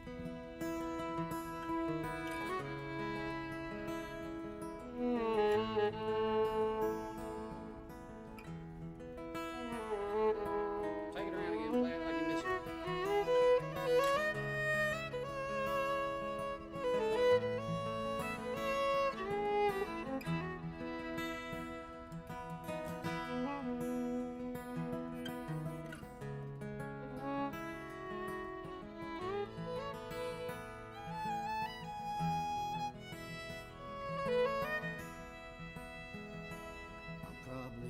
Take it around again, play it like you miss her.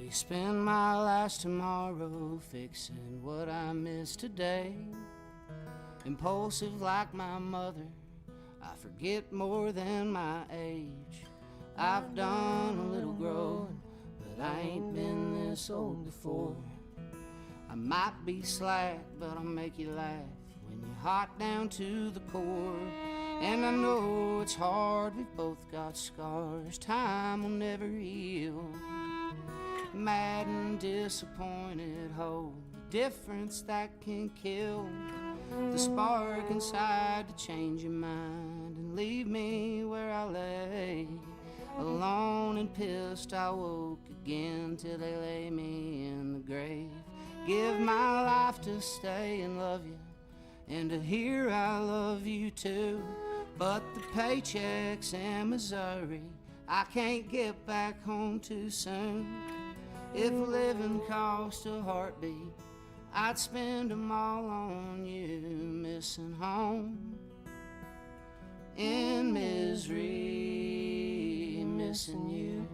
Spend my last tomorrow fixing what I missed today. Impulsive like my mother, I forget more than my age. I've done a little growing, but I ain't been this old before. I might be slack, but I'll make you laugh when you're hot down to the core. And I know it's hard, we've both got scars, time will never heal. Mad and disappointed, hold the difference that can kill. The spark inside to change your mind and leave me where I lay. Alone and pissed, I woke again till they lay me in the grave. Give my life to stay and love you, and to hear I love you too. But the paychecks in Missouri, I can't get back home too soon. If living cost a heartbeat, I'd spend them all on you. Missing home in misery, missing you.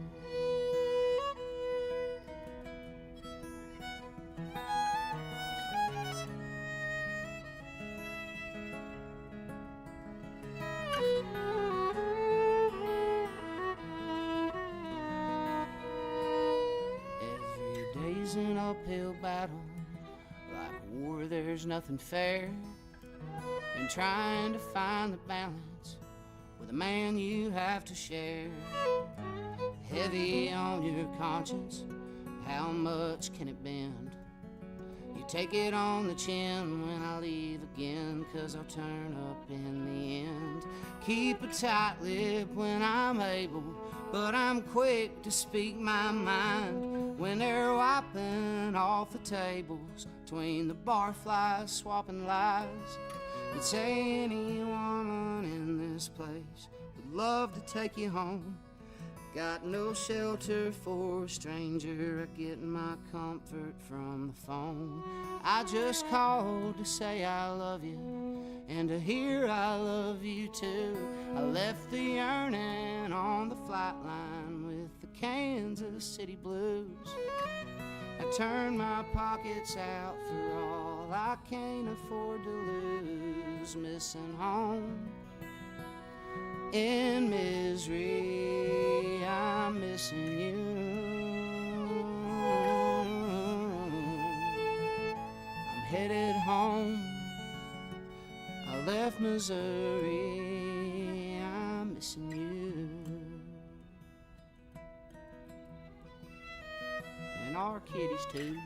An uphill battle, like war there's nothing fair, and trying to find the balance with a man you have to share. Heavy on your conscience, how much can it bend? You take it on the chin when I leave again, 'cause I'll turn up in the end. Keep a tight lip when I'm able, but I'm quick to speak my mind when they're wiping off the tables between the barflies swapping lies. It's any woman in this place would love to take you home. Got no shelter for a stranger, I get my comfort from the phone. I just called to say I love you, and to hear I love you too. I left the yearning on the flight line with the Kansas City blues. I turned my pockets out for all I can't afford to lose. Missing home in misery, I'm missing you. I'm headed home, I left Missouri, I'm missing you. And our kitties too.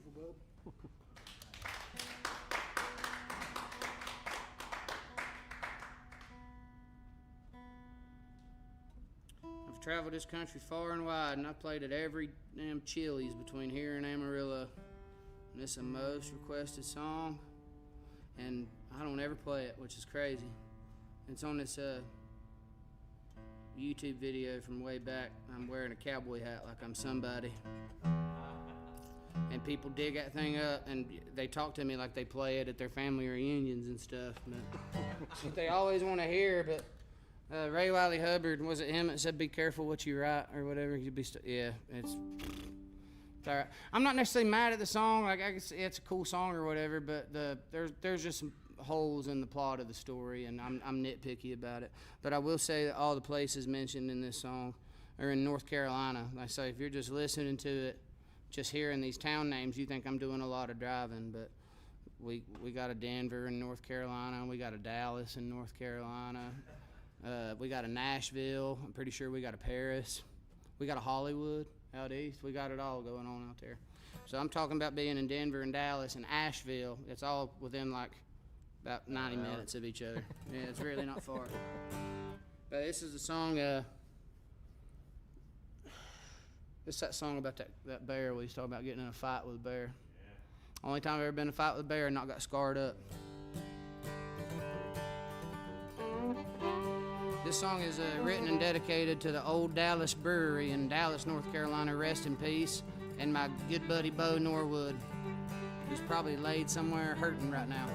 beautiful, bub. I've traveled this country far and wide, and I've played at every damn Chili's between here and Amarillo. And it's the most requested song, and I don't ever play it, which is crazy. It's on this YouTube video from way back. I'm wearing a cowboy hat like I'm somebody. And people dig that thing up, and they talk to me like they play it at their family reunions and stuff. But they always want to hear, but Ray Wiley Hubbard, was it him that said, "Be careful what you write," or whatever? You'd be, yeah, it's all right. I'm not necessarily mad at the song. Like, I can see it's a cool song or whatever, but there's just some holes in the plot of the story, and I'm nitpicky about it. But I will say that all the places mentioned in this song are in North Carolina. Like I say, if you're just listening to it, just hearing these town names, you think I'm doing a lot of driving, but we got a Denver in North Carolina, we got a Dallas in North Carolina. We got a Nashville. I'm pretty sure we got a Paris. We got a Hollywood out east. We got it all going on out there. So I'm talking about being in Denver and Dallas and Asheville. It's all within like about 90 minutes of each other. Yeah, it's really not far. But this is the song, it's that song about that bear we was talking about, getting in a fight with a bear. Yeah. Only time I've ever been in a fight with a bear and not got scarred up. This song is written and dedicated to the old Dallas Brewery in Dallas, North Carolina, rest in peace, and my good buddy Bo Norwood, who's probably laid somewhere hurting right now.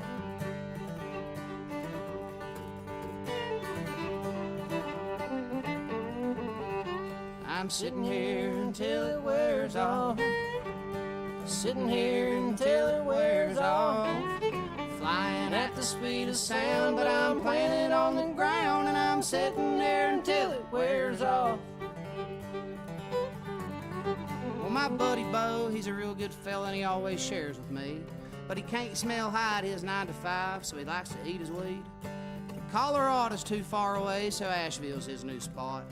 I'm sitting here until it wears off, sitting here until it wears off, flying at the speed of sound, but I'm planted on the ground, and I'm sitting there until it wears off. Well, my buddy Bo, he's a real good fella, and he always shares with me, but he can't smell hide his 9 to 5, so he likes to eat his weed. Colorado's too far away, so Asheville's his new spot.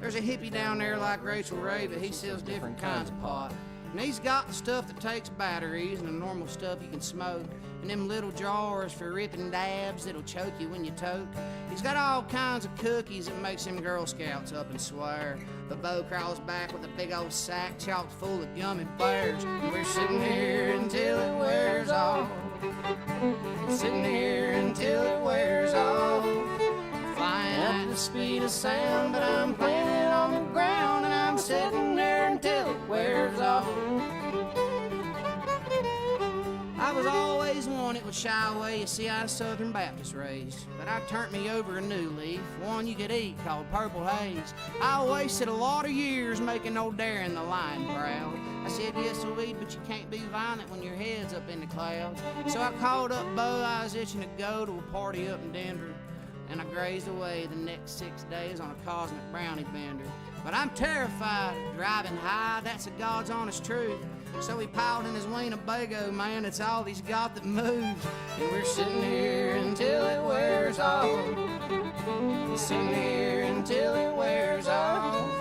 There's a hippie down there like Rachel Ray, but he sells different kinds of pot. And he's got the stuff that takes batteries and the normal stuff you can smoke, and them little jars for ripping dabs that'll choke you when you toke. He's got all kinds of cookies that makes them Girl Scouts up and swear. But Bo crawls back with a big old sack chock full of gummy bears. And we're sitting here until it wears off, sitting here until it wears off, flying at the speed of sound, but I'm planted on the ground, and I'm sitting there until it wears off. I was always one that would shy away. You see, I was Southern Baptist raised, but I turned me over a new leaf, one you could eat called Purple Haze. I wasted a lot of years making old Darren the lion proud. I said, yes, sweet, but you can't be violent when your head's up in the clouds. So I called up Bo. I was itching to go to a party up in Denver, and I grazed away the next 6 days on a cosmic brownie bender. But I'm terrified of driving high, that's a God's honest truth. So he piled in his Winnebago, man, it's all he's got that moves. And we're sitting here until it wears off, sitting here until it wears off,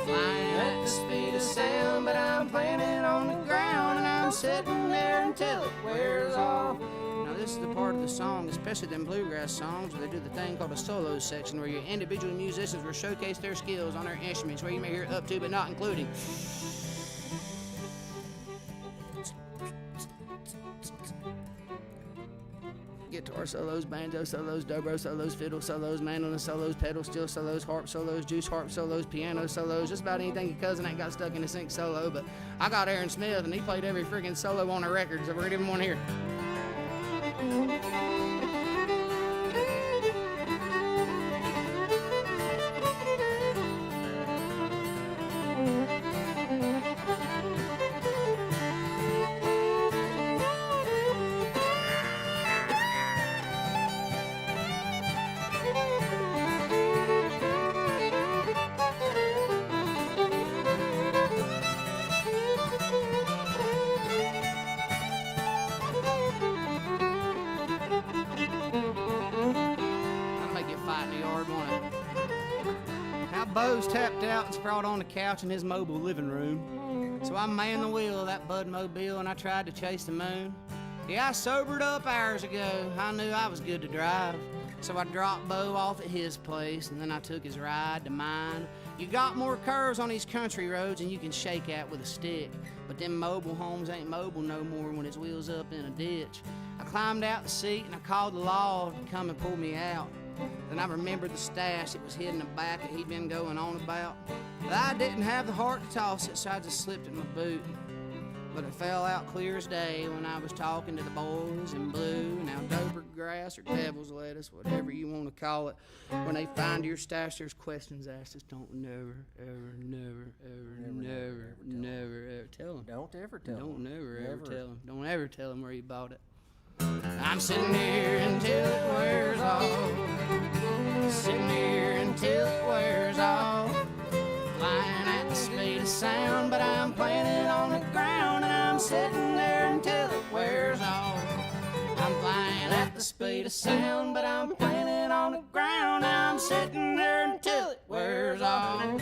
flying at the speed of sound, but I'm planted on the ground, and I'm sitting there until it wears off. Now this is the part of the song, especially them bluegrass songs, where they do the thing called a solo section, where your individual musicians will showcase their skills on their instruments, where you may hear up to but not including. Guitar solos, banjo solos, dobro solos, fiddle solos, mandolin solos, pedal steel solos, harp solos, juice harp solos, piano solos, just about anything your cousin ain't got stuck in a sync solo. But I got Aaron Smith, and he played every freaking solo on the record, so we're gonna give him one here. Bo's tapped out and sprawled on the couch in his mobile living room. So So I manned the wheel of that Budmobile and I tried to chase the moon. Yeah, I sobered up hours ago. I knew I was good to drive. So I dropped Bo off at his place and then I took his ride to mine. You got more curves on these country roads than you can shake at with a stick. But them mobile homes ain't mobile no more when his wheel's up in a ditch. I climbed out the seat and I called the law to come and pull me out. Then I remembered the stash that was hidden in the back that he'd been going on about. But I didn't have the heart to toss it, so I just slipped it in my boot. But it fell out clear as day when I was talking to the boys in blue. Now Dover grass or devil's lettuce, whatever you want to call it. When they find your stash, there's questions asked. Just don't never, ever tell them.
Don't ever tell
Don't
them.
never, ever
Never.
tell them. Don't ever tell them where you bought it. I'm sitting here until it wears off. Sitting here until it wears off. Flying at the speed of sound, but I'm playing it on the ground. And I'm sitting there until it wears off. I'm flying at the speed of sound, but I'm playing it on the ground. I'm sitting there until it wears off.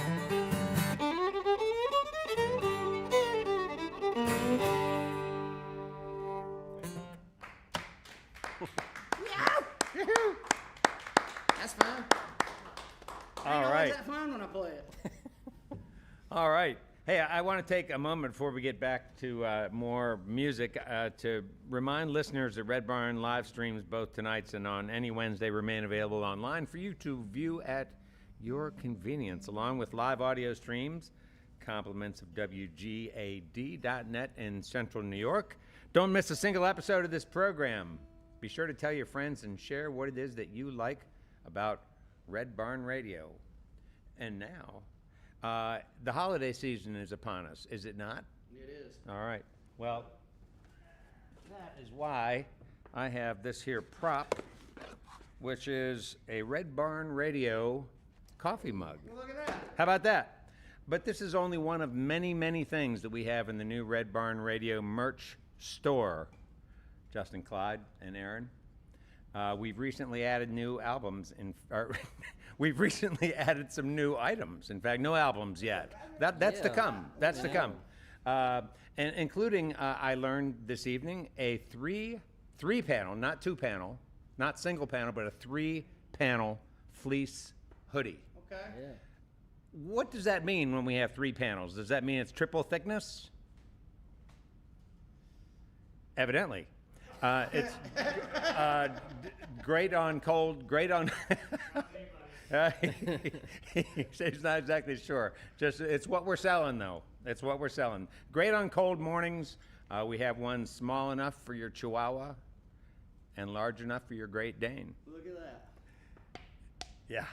That's fun.
All
Ain't
right.
always that fun when I play it.
All right. Hey, I want to take a moment before we get back to more music to remind listeners that Red Barn live streams both tonight's and on any Wednesday remain available online for you to view at your convenience, along with live audio streams, compliments of WGAD.net in Central New York. Don't miss a single episode of this program. Be sure to tell your friends and share what it is that you like about Red Barn Radio. And now, the holiday season is upon us, is it not?
It is.
All right. Well, that is why I have this here prop, which is a Red Barn Radio coffee mug.
Well, look at that.
How about that? But this is only one of many, many things that we have in the new Red Barn Radio merch store. Justin, Clyde, and Aaron. We've recently added new albums. We've recently added some new items. In fact, no albums yet. That's to
Yeah.
come. That's to come. And including, I learned this evening, a three panel, not two panel, not single panel, but a 3-panel fleece hoodie.
Okay.
Yeah.
What does that mean when we have 3 panels? Does that mean it's triple thickness? Evidently. It's great on cold, great on... He's not exactly sure. Just it's what we're selling, though. It's what we're selling. Great on cold mornings. We have one small enough for your Chihuahua and large enough for your Great Dane.
Look at that.
Yeah.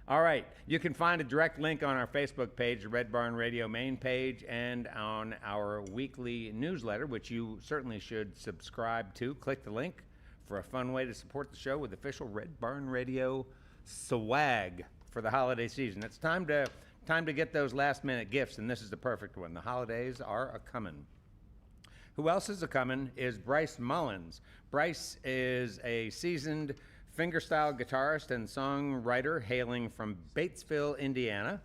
All right. You can find a direct link on our Facebook page, the Red Barn Radio main page, and on our weekly newsletter, which you certainly should subscribe to. Click the link for a fun way to support the show with official Red Barn Radio swag for the holiday season. It's time to get those last-minute gifts, and this is the perfect one. The holidays are a-comin'. Who else is a-comin' is Bryce Mullins. Bryce is a seasoned fingerstyle guitarist and songwriter hailing from Batesville, Indiana.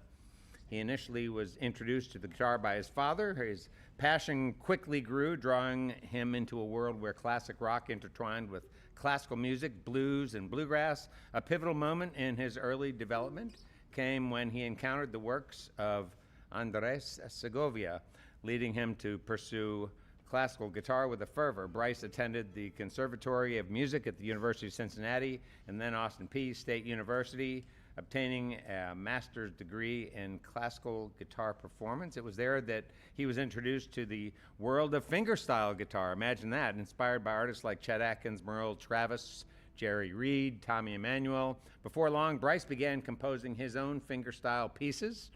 He initially was introduced to the guitar by his father. His passion quickly grew, drawing him into a world where classic rock intertwined with classical music, blues, and bluegrass. A pivotal moment in his early development came when he encountered the works of Andres Segovia, leading him to pursue classical guitar with a fervor. Bryce attended the Conservatory of Music at the University of Cincinnati and then Austin Peay State University, obtaining a master's degree in classical guitar performance. It was there that he was introduced to the world of fingerstyle guitar. Imagine that, inspired by artists like Chet Atkins, Merle Travis, Jerry Reed, Tommy Emmanuel. Before long, Bryce began composing his own fingerstyle pieces.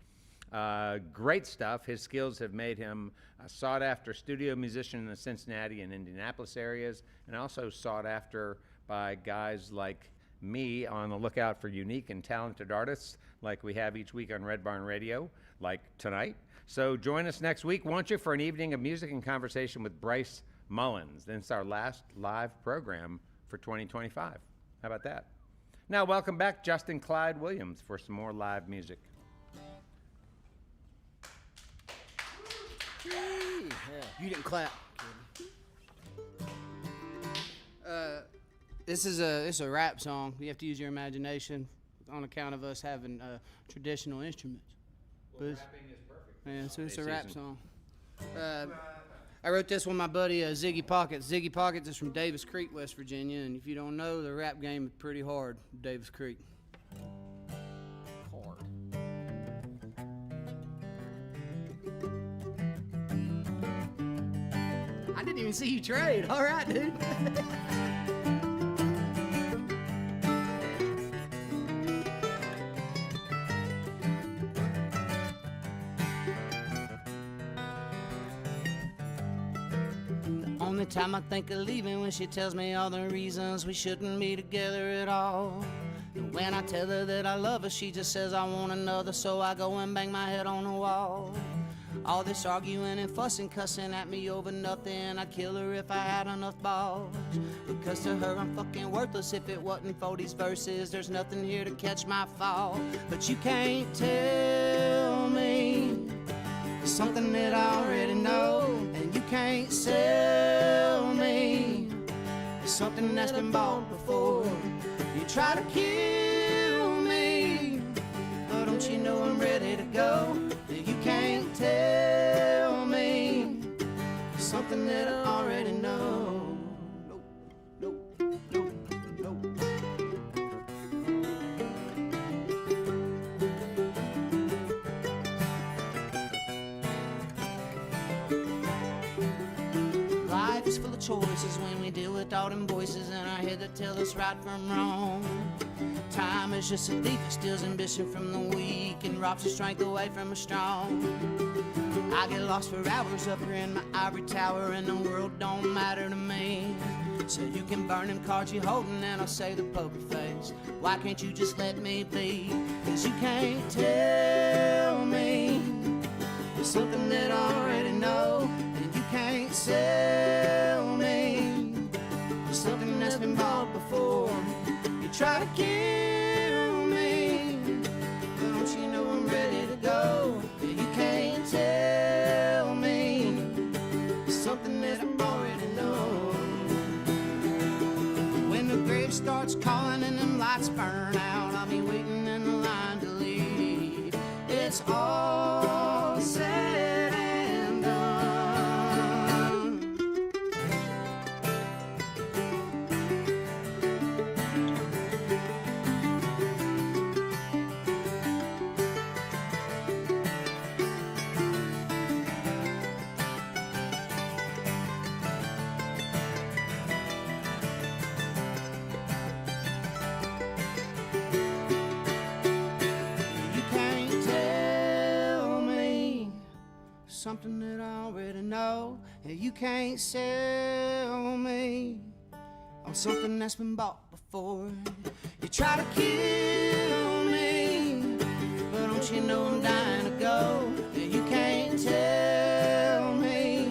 Great stuff. His skills have made him a sought-after studio musician in the Cincinnati and Indianapolis areas, and also sought after by guys like me on the lookout for unique and talented artists like we have each week on Red Barn Radio, like tonight. So join us next week, won't you, for an evening of music and conversation with Bryce Mullins. Then it's our last live program for 2025. How about that? Now, welcome back, Justin Clyde Williams, for some more live music.
Yeah. You didn't clap. This is a rap song. You have to use your imagination on account of us having traditional instruments.
Well, rapping is perfect.
Yeah, so it's a rap song. I wrote this with my buddy Ziggy Pockets. Ziggy Pockets is from Davis Creek, West Virginia, and if you don't know, the rap game is pretty hard, Davis Creek.
Hard.
I didn't even see you trade. All right, dude. Only time I think of leaving when she tells me all the reasons we shouldn't be together at all. And when I tell her that I love her, she just says I want another, so I go and bang my head on the wall. All this arguing and fussing, cussing at me over nothing. I'd kill her if I had enough balls. Because to her I'm fucking worthless. If it wasn't for these verses, there's nothing here to catch my fall. But you can't tell me something that I already know. And you can't sell me something that's been bought before. You try to kill me, but don't you know I'm ready to go? You can't tell me something that I already know. Nope, nope, nope, nope. Life is full of choices when we deal with all them voices in our head that tell us right from wrong. Time is just a thief, it steals ambition from the weak and robs the strength away from the strong. I get lost for hours up here in my ivory tower, and the world don't matter to me. So you can burn them cards you're holding, and I'll say the poker face. Why can't you just let me be? 'Cause you can't tell me something that I already know, and you can't sell me something that's been bought before. You try to kill me, but don't you know I'm ready to go? You can't tell me something that I already know. When the grave starts calling and them lights burn out, I'll be waiting in the line to leave. It's all said and done. You can't tell me something that I already know, and you can't sell me on something that's been bought before. You try to kill me, but don't you know I'm dying to go? And you can't tell me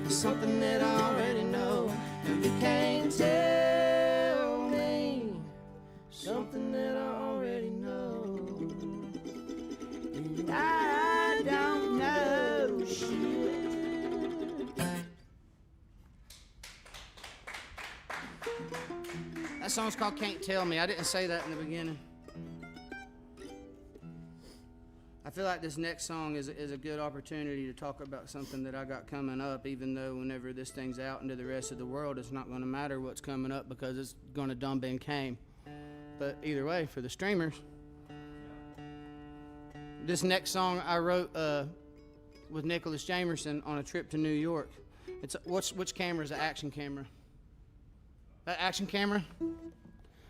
something that I already know, and you can't tell me something that I already know. And I don't know shit. That song's called Can't Tell Me. I didn't say that in the beginning. I feel like this next song is a good opportunity to talk about something that I got coming up, even though whenever this thing's out into the rest of the world, it's not going to matter what's coming up because it's going to done been came. But either way, for the streamers, this next song I wrote with Nicholas Jamerson on a trip to New York. It's which camera is an action camera? That action camera?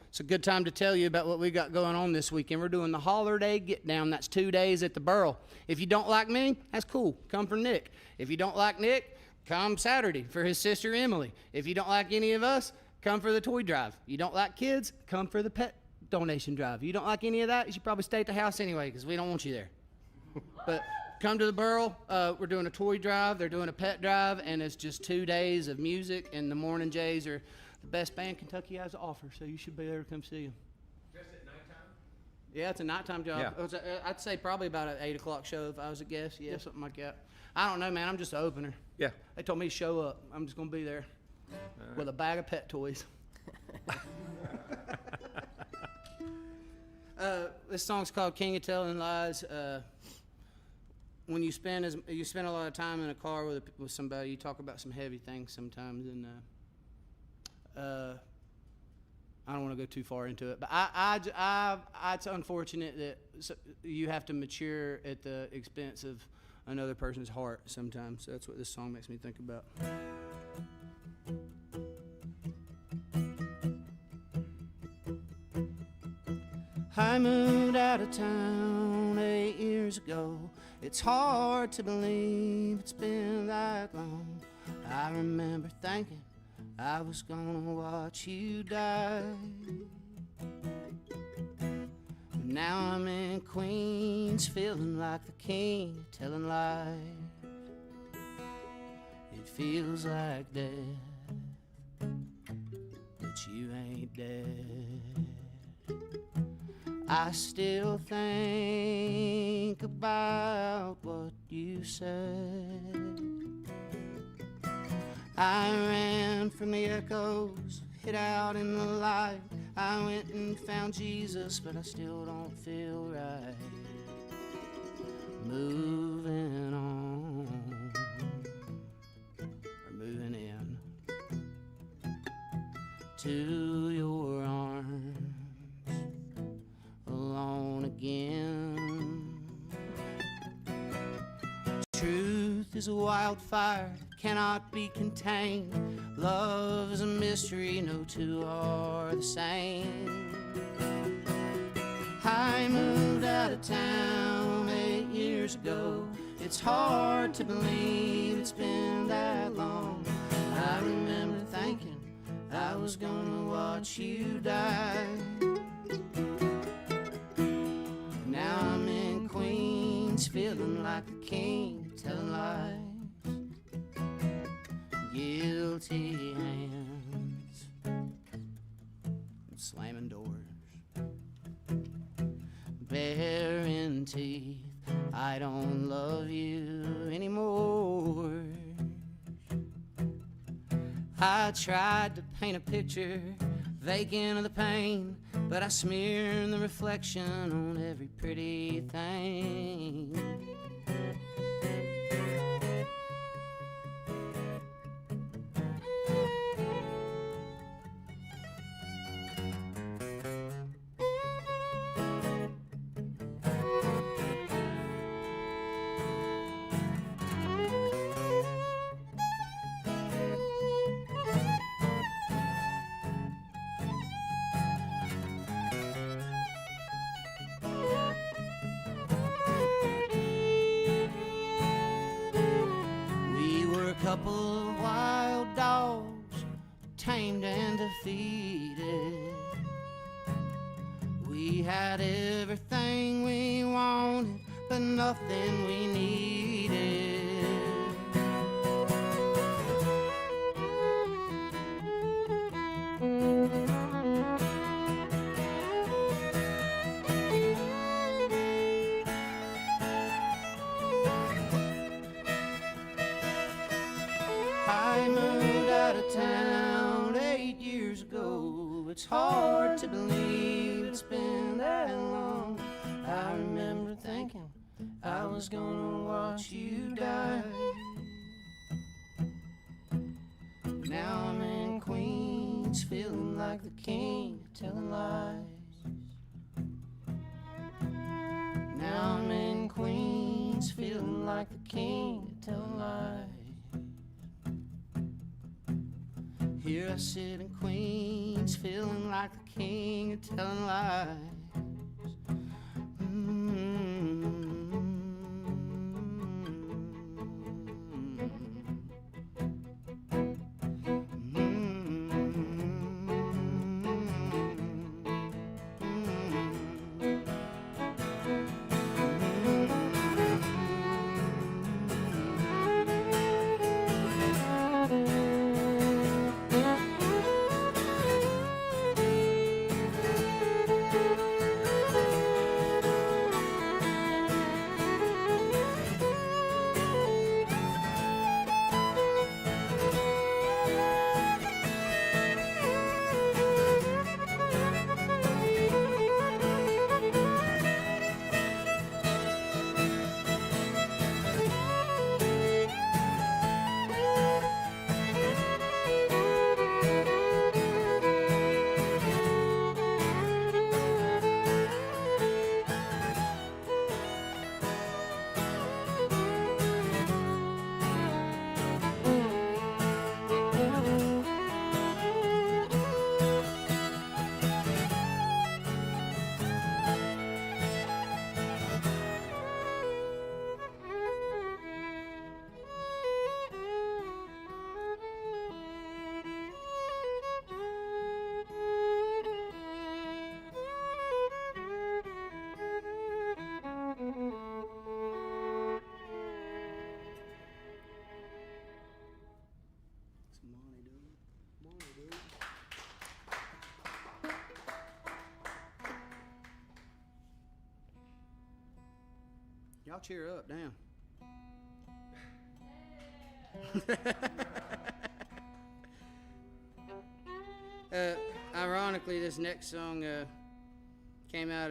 It's a good time to tell you about what we got going on this weekend. We're doing the Holiday Get Down. That's 2 days at the Burl. If you don't like me, that's cool. Come for Nick. If you don't like Nick, come Saturday for his sister Emily. If you don't like any of us, come for the toy drive. You don't like kids, come for the pet donation drive. You don't like any of that, you should probably stay at the house anyway because we don't want you there. But come to the Burl. We're doing a toy drive. They're doing a pet drive, and it's just 2 days of music, and the Morning Jays are the best band Kentucky has to offer, so you should be there to come see them.
Just at nighttime?
Yeah, it's a nighttime job.
Yeah.
I'd say probably about an 8 o'clock show if I was a guest. Yeah, something like that. I don't know, man. I'm just an opener.
Yeah.
They told me to show up. I'm just gonna be there with a bag of pet toys. This song's called "King of Telling Lies." When you spend a lot of time in a car with somebody, you talk about some heavy things sometimes, and I don't want to go too far into it, but it's unfortunate that you have to mature at the expense of another person's heart sometimes. So that's what this song makes me think about. I moved out of town 8 years ago. It's hard to believe it's been that long. I remember thinking I was gonna watch you die. But now I'm in Queens, feeling like the king, telling lies. It feels like death, but you ain't dead. I still think about what you said. I ran from the echoes, hid out in the light. I went and found Jesus, but I still don't feel right. Moving on, or moving in to your arms, alone again. Truth is a wildfire, cannot be contained. Love is a mystery, no two are the same. I moved out of town 8 years ago. It's hard to believe it's been that long. I remember thinking I was gonna watch you die. Now I'm in Queens, feeling like a king, telling lies. Guilty hands, slamming doors, baring teeth. I don't love you anymore. I tried to paint a picture vacant of the pain, but I smear the reflection on every pretty thing. Couple of wild dogs, tamed and defeated. We had everything we wanted, but nothing we needed. I moved out of town 8 years ago. It's hard to believe it's been that long. I remember thinking I was gonna watch you die. Now I'm in Queens, feeling like the king, telling lies. Now I'm in Queens, feeling like the king, telling lies. Here I sit in Queens, feeling like the king, telling lies. Y'all cheer up, damn. Ironically, this next song came out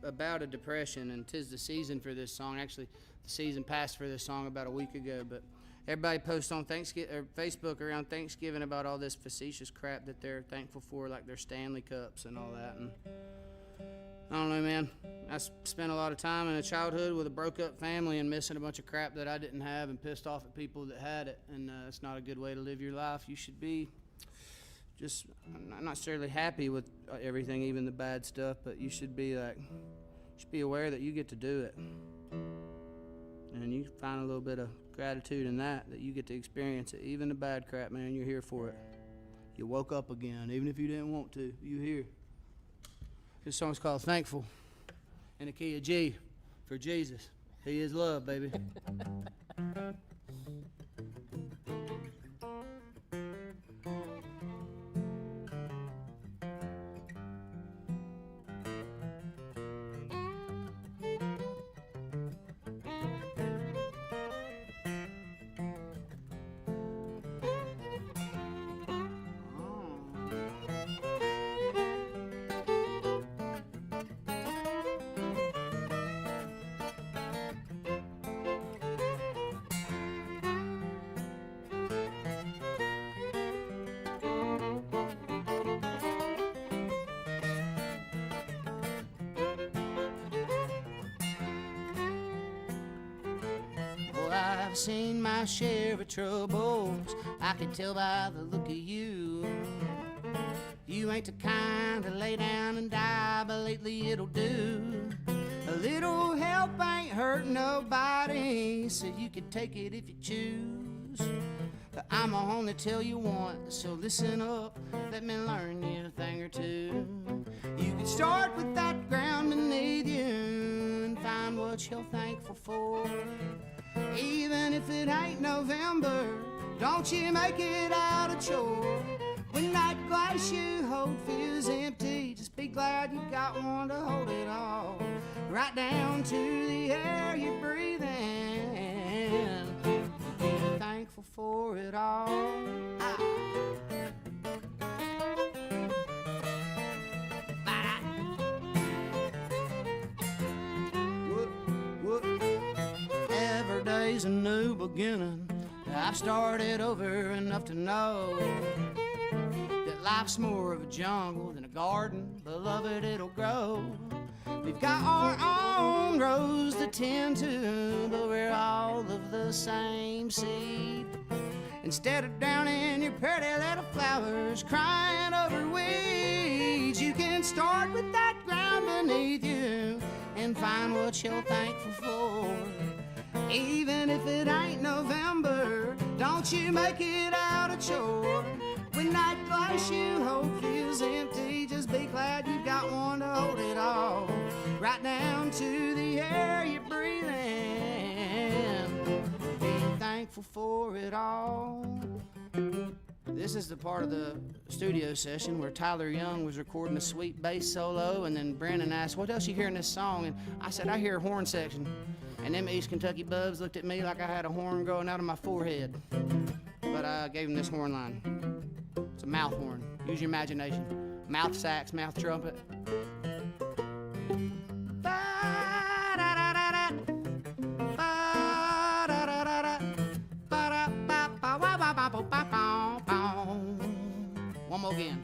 about a depression, and 'tis the season for this song. Actually, the season passed for this song about a week ago, but everybody posts on Facebook around Thanksgiving about all this facetious crap that they're thankful for, like their Stanley Cups and all that. And I don't know, man. I spent a lot of time in a childhood with a broke-up family and missing a bunch of crap that I didn't have and pissed off at people that had it, and it's not a good way to live your life. You should be just not necessarily happy with everything, even the bad stuff, but you should be aware that you get to do it. And you find a little bit of gratitude in that you get to experience it. Even the bad crap, man, you're here for it. You woke up again, even if you didn't want to. You're here. This song's called Thankful, in the key of G, for Jesus. He is love, baby. I've seen my share of troubles, I can tell by the look of you. You ain't the kind to lay down and die, but lately it'll do. A little help ain't hurt nobody, so you can take it if you choose. But I'ma only tell you once, so listen up, let me learn you a thing or two. You can start with that ground beneath you and find what you're thankful for. Even if it ain't November, don't you make it out a chore. When that glass you hold feels empty, just be glad you got one to hold it all. Right down to the air you're breathing, be thankful for it all. Every day's a new beginning. I've started over enough to know that life's more of a jungle than a garden. Beloved, it'll grow. We've got our own rows to tend to, but we're all of the same seed. Instead of downing your pretty little flowers, crying over weeds, you can start with that ground beneath you and find what you're thankful for. Even if it ain't November, don't you make it out a chore. When that glass you hold feels empty, just be glad you got one to hold it all. Right down to the air you're breathing, be thankful for it all. This is the part of the studio session where Tyler Young was recording a sweet bass solo, and then Brandon asked, what else you hear in this song? And I said, I hear a horn section. And them East Kentucky bubs looked at me like I had a horn growing out of my forehead. But I gave him this horn line. It's a mouth horn. Use your imagination. Mouth sax, mouth trumpet. One more again.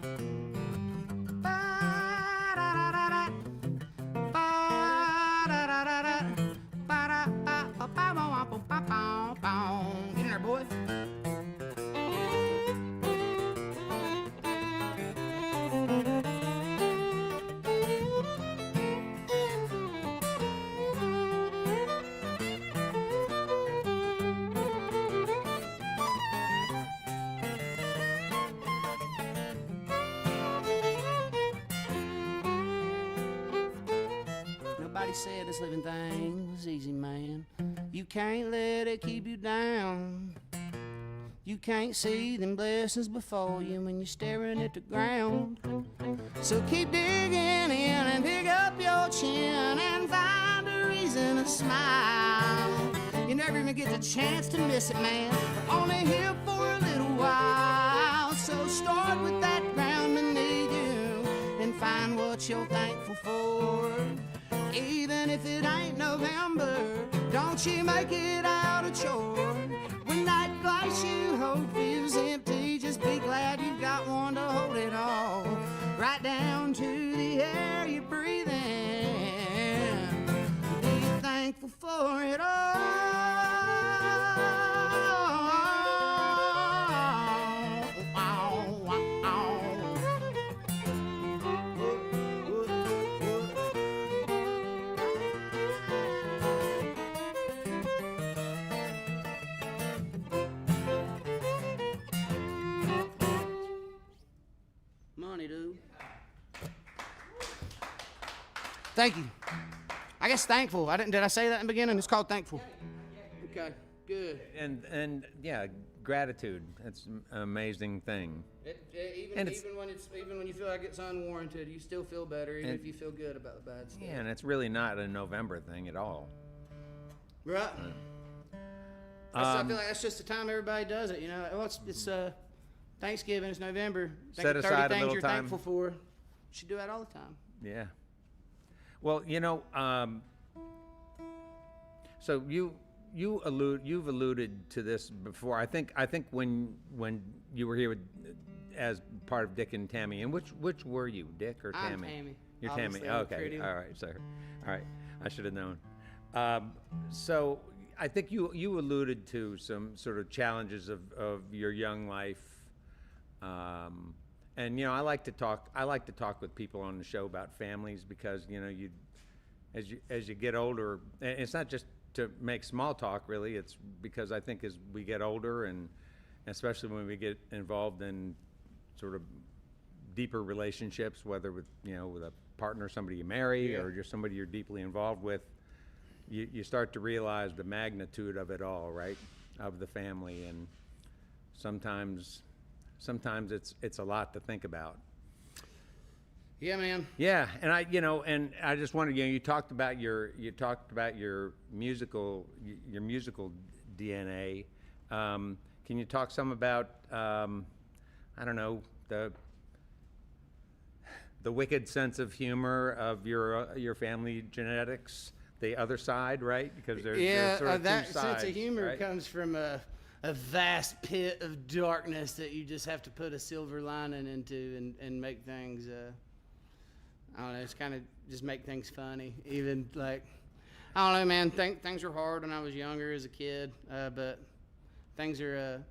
Get in there, boy. Nobody said this living thing was easy, man. You can't let it keep you down. You can't see them blessings before you when you're staring at the ground. So keep digging in and pick up your chin and find a reason a smile. You never even get the chance to miss it, man. We're only here for a little while. So start with that ground beneath you and find what you're thankful for. Even if it ain't November, don't you make it out a chore. When that glass you hold feels empty, just be glad you've got one to hold it all. Right down to the air you breathe in. Be thankful for it all. Money, dude. Thank you. I guess thankful. Did I say that in the beginning? It's called thankful. Okay, good.
And yeah, gratitude. It's an amazing thing.
Even when you feel like it's unwarranted, you still feel better, even if you feel good about the bad stuff.
Yeah, and it's really not a November thing at all.
Right. I feel like that's just the time everybody does it. You know, well, it's Thanksgiving. It's November. Think
Set
of
aside
30
a
things
little
you're
time.
thankful for. You should do that all the time.
Yeah. Well, you know, so you've alluded to this before. I think when you were here as part of Dick and Tammy, and which were you, Dick or Tammy?
I'm Tammy.
You're
Obviously,
Tammy.
I'm
Okay.
pretty.
All right. So, all right. I should have known. So I think you alluded to some sort of challenges of your young life. And you know, I like to talk with people on the show about families because you know as you get older, and it's not just to make small talk really. It's because I think as we get older, and especially when we get involved in sort of deeper relationships, whether with a partner, somebody you marry, or just somebody you're deeply involved with, you start to realize the magnitude of it all, right? Of the family, and sometimes it's a lot to think about.
Yeah, man.
Yeah, and I just wondered, you talked about your musical DNA. Can you talk some about I don't know, the wicked sense of humor of your family genetics, the other side, right? Because there's sort of
that
two sides,
sense of humor
right?
comes from a vast pit of darkness that you just have to put a silver lining into and make things. I don't know. It's kind of just make things funny. Even like, I don't know, man. Things were hard when I was younger as a kid, but things are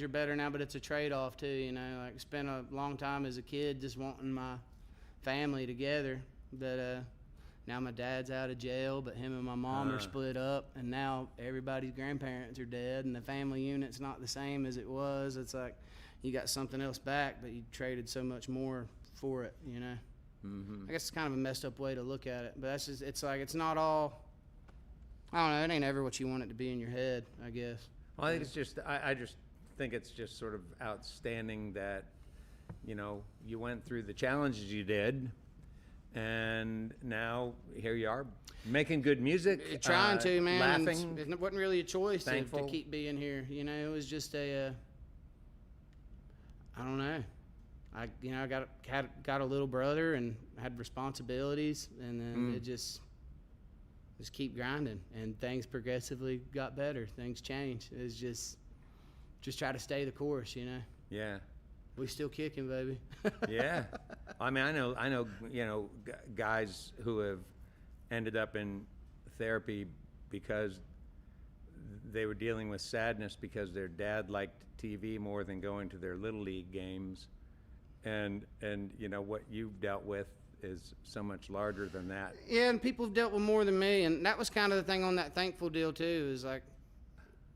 better now. But it's a trade-off too, you know. Like spent a long time as a kid just wanting my family together, but now my dad's out of jail, but him and my mom are split up, and now everybody's grandparents are dead, and the family unit's not the same as it was. It's like you got something else back, but you traded so much more for it, you know. Mm-hmm. I guess it's kind of a messed up way to look at it, but that's just, it's like it's not all. I don't know. It ain't ever what you want it to be in your head, I guess.
Well, I think it's just I just think it's just sort of outstanding that you went through the challenges you did, and now here you are making good music,
trying to, man.
laughing.
It wasn't really a choice to
thankful.
keep being here. You know, it was just I don't know. I got a little brother and had responsibilities, and then it just keep grinding, and things progressively got better. Things changed. It was just try to stay the course, you know.
Yeah.
We still kicking, baby.
Yeah. I mean, I know, guys who have ended up in therapy because they were dealing with sadness because their dad liked TV more than going to their Little League games. And what you've dealt with is so much larger than that.
Yeah, and people have dealt with more than me, and that was kind of the thing on that thankful deal too. Is like,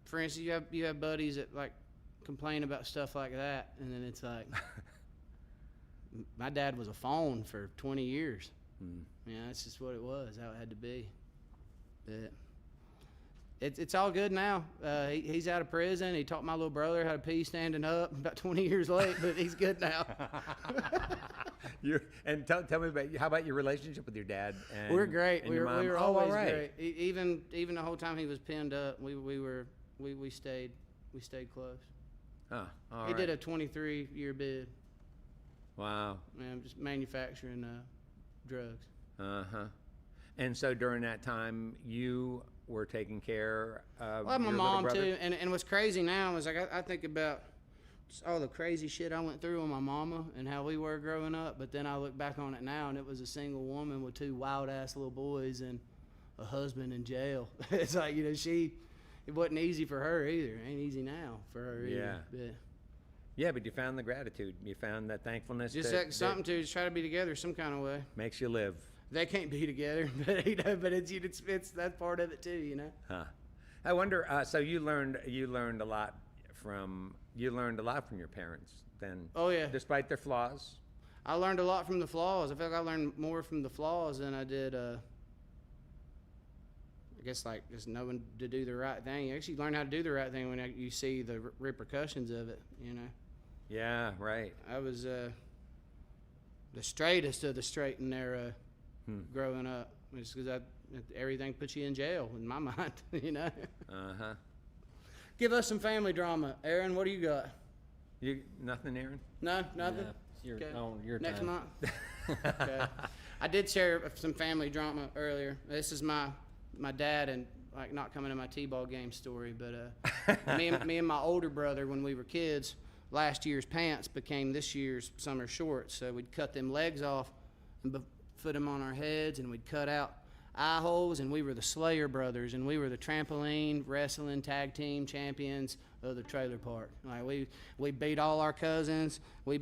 for instance, you have buddies that like complain about stuff like that, and then it's like, my dad was a phone for 20 years. Yeah, that's just what it was, how it had to be. But It's all good now. He's out of prison. He taught my little brother how to pee standing up. About 20 years late, but he's good now.
And tell me about how about your relationship with your dad? And,
We're great.
and
We
your
were
mom? Oh,
always
all right.
great. Even the whole time he was pinned up, we stayed close.
Oh, all
He
right.
did a 23-year bid.
Wow.
Man, just manufacturing drugs.
Uh-huh. And so during that time, you were taking care of
Well, my
your
mom
little brother?
too. And what's crazy now is like I think about just all the crazy shit I went through with my mama and how we were growing up. But then I look back on it now, and it was a single woman with 2 wild ass little boys and a husband in jail. It's like, you know, it wasn't easy for her either. It ain't easy now for her either.
Yeah.
But
Yeah, but you found the gratitude. You found that thankfulness.
just
that
something to just try to be together some kind of way.
makes you live.
They can't be together, but you know, but it's that part of it too, you know.
Huh. I wonder. So you learned a lot from your parents then.
Oh yeah.
Despite their flaws.
I learned a lot from the flaws. I feel like I learned more from the flaws than I did. I guess like just knowing to do the right thing. You actually learn how to do the right thing when you see the repercussions of it. You know.
Yeah. Right.
I was the straightest of the straight and narrow growing up. It's because everything puts you in jail in my mind. You know.
Uh-huh.
Give us some family drama, Aaron. What do you got?
You nothing, Aaron?
No, nothing.
Yeah, it's your,
Okay.
on your
Next
time.
month. Okay. I did share some family drama earlier. This is my dad and like not coming to my t-ball game story, but me and my older brother when we were kids, last year's pants became this year's summer shorts. So we'd cut them legs off and put them on our heads, and we'd cut out eye holes, and we were the Slayer brothers, and we were the trampoline wrestling tag team champions of the trailer park. Like we beat all our cousins. We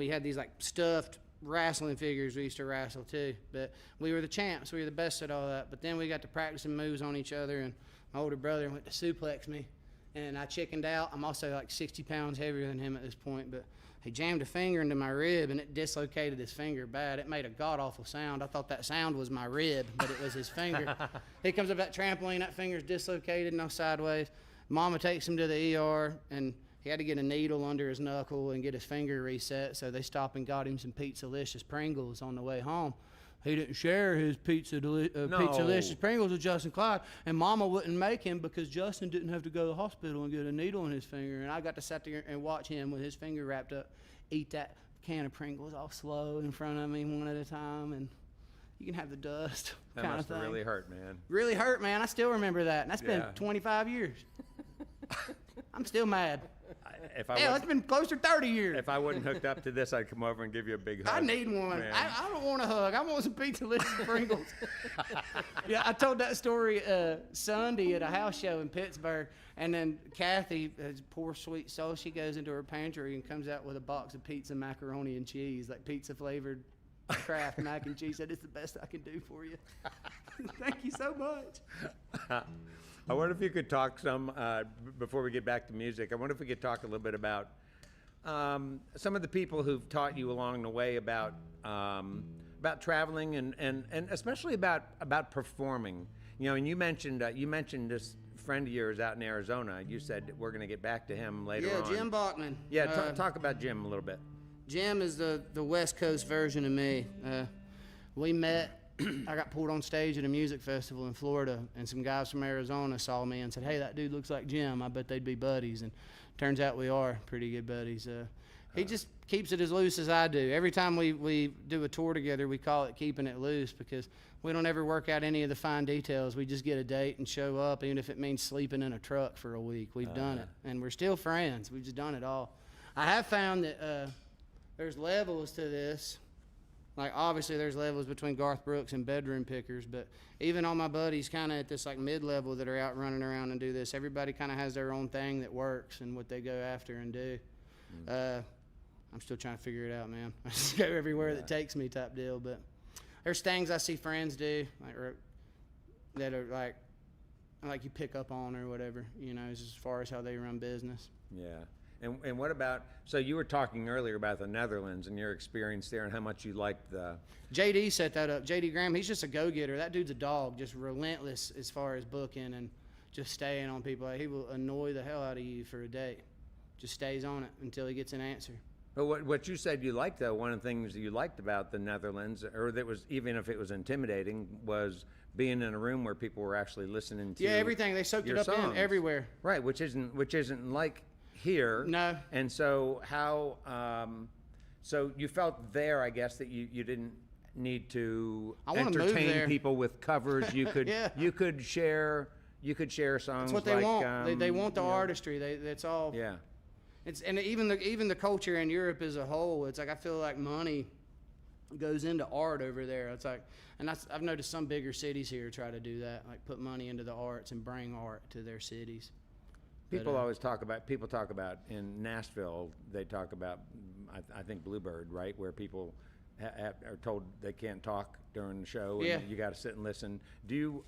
had these like stuffed wrestling figures we used to wrestle too. But we were the champs. We were the best at all that. But then we got to practicing moves on each other, and my older brother went to suplex me, and I chickened out. I'm also like 60 pounds heavier than him at this point, but he jammed a finger into my rib, and it dislocated his finger bad. It made a god-awful sound. I thought that sound was my rib, but it was his finger. He comes up that trampoline, that finger's dislocated, no sideways. Mama takes him to the ER, and he had to get a needle under his knuckle and get his finger reset, so they stopped and got him some Pizza-licious Pringles on the way home. He didn't share his Pizza-licious Pringles with Justin Clyde, and Mama wouldn't make him because Justin didn't have to go to the hospital and get a needle in his finger, and I got to sit there and watch him with his finger wrapped up eat that can of Pringles all slow in front of me one at a time, and you can have the dust
That
kind of
must
thing.
have really hurt, man.
Really hurt, man. I still remember that, and that's been
Yeah.
25 years. I'm still mad.
If I
Hell,
was,
it's been close to 30 years.
if I wasn't hooked up to this, I'd come over and give you a big hug.
I need one.
man.
I don't want a hug. I want some Pizza-licious Pringles. Yeah, I told that story Sunday at a house show in Pittsburgh, and then Kathy, poor sweet soul, she goes into her pantry and comes out with a box of pizza, macaroni, and cheese, like pizza-flavored Kraft mac and cheese. Said, it's the best I can do for you. Thank you so much.
I wonder if you could talk some, before we get back to music, I wonder if we could talk a little bit about some of the people who've taught you along the way about traveling and especially about performing. You know, and you mentioned this friend of yours out in Arizona. You said we're going to get back to him later on.
Yeah, Jim Bachman.
Yeah, talk about Jim a little bit.
Jim is the West Coast version of me. We met. I got pulled on stage at a music festival in Florida, and some guys from Arizona saw me and said, hey, that dude looks like Jim. I bet they'd be buddies. And turns out we are pretty good buddies. He just keeps it as loose as I do. Every time we do a tour together, we call it keeping it loose because we don't ever work out any of the fine details. We just get a date and show up, even if it means sleeping in a truck for a week. We've done it, and we're still friends. We've just done it all. I have found that there's levels to this. Like, obviously, there's levels between Garth Brooks and bedroom pickers, but even all my buddies kind of at this, like, mid-level that are out running around and do this, everybody kind of has their own thing that works and what they go after and do. I'm still trying to figure it out, man. I just go everywhere that takes me type deal, but there's things I see friends do that are, like you pick up on or whatever, you know, as far as how they run business.
Yeah. And what about, so you were talking earlier about the Netherlands and your experience there and how much you liked the...
JD set that up. JD Graham, he's just a go-getter. That dude's a dog, just relentless as far as booking. And just staying on people. Like, he will annoy the hell out of you for a day. Just stays on it until he gets an answer.
But what you said you liked, though, one of the things you liked about the Netherlands, or that was, even if it was intimidating, was being in a room where people were actually listening to
Everything. They soaked it
your
up
songs.
in everywhere.
Right, which isn't like here.
No.
And so how so you felt there, I guess, that you didn't need to
I wanna move
entertain
there.
people with covers. You could
Yeah.
you could share songs.
That's what they
like,
want. They want the
you know,
artistry. That's all.
Yeah.
It's, and even the culture in Europe as a whole, it's like I feel like money goes into art over there. It's like, and I've noticed some bigger cities here try to do that, like put money into the arts and bring art to their cities.
People
But,
always talk about in Nashville. They talk about I think Bluebird, right, where people are told they can't talk during the show, and
Yeah.
you got to sit and listen. Do you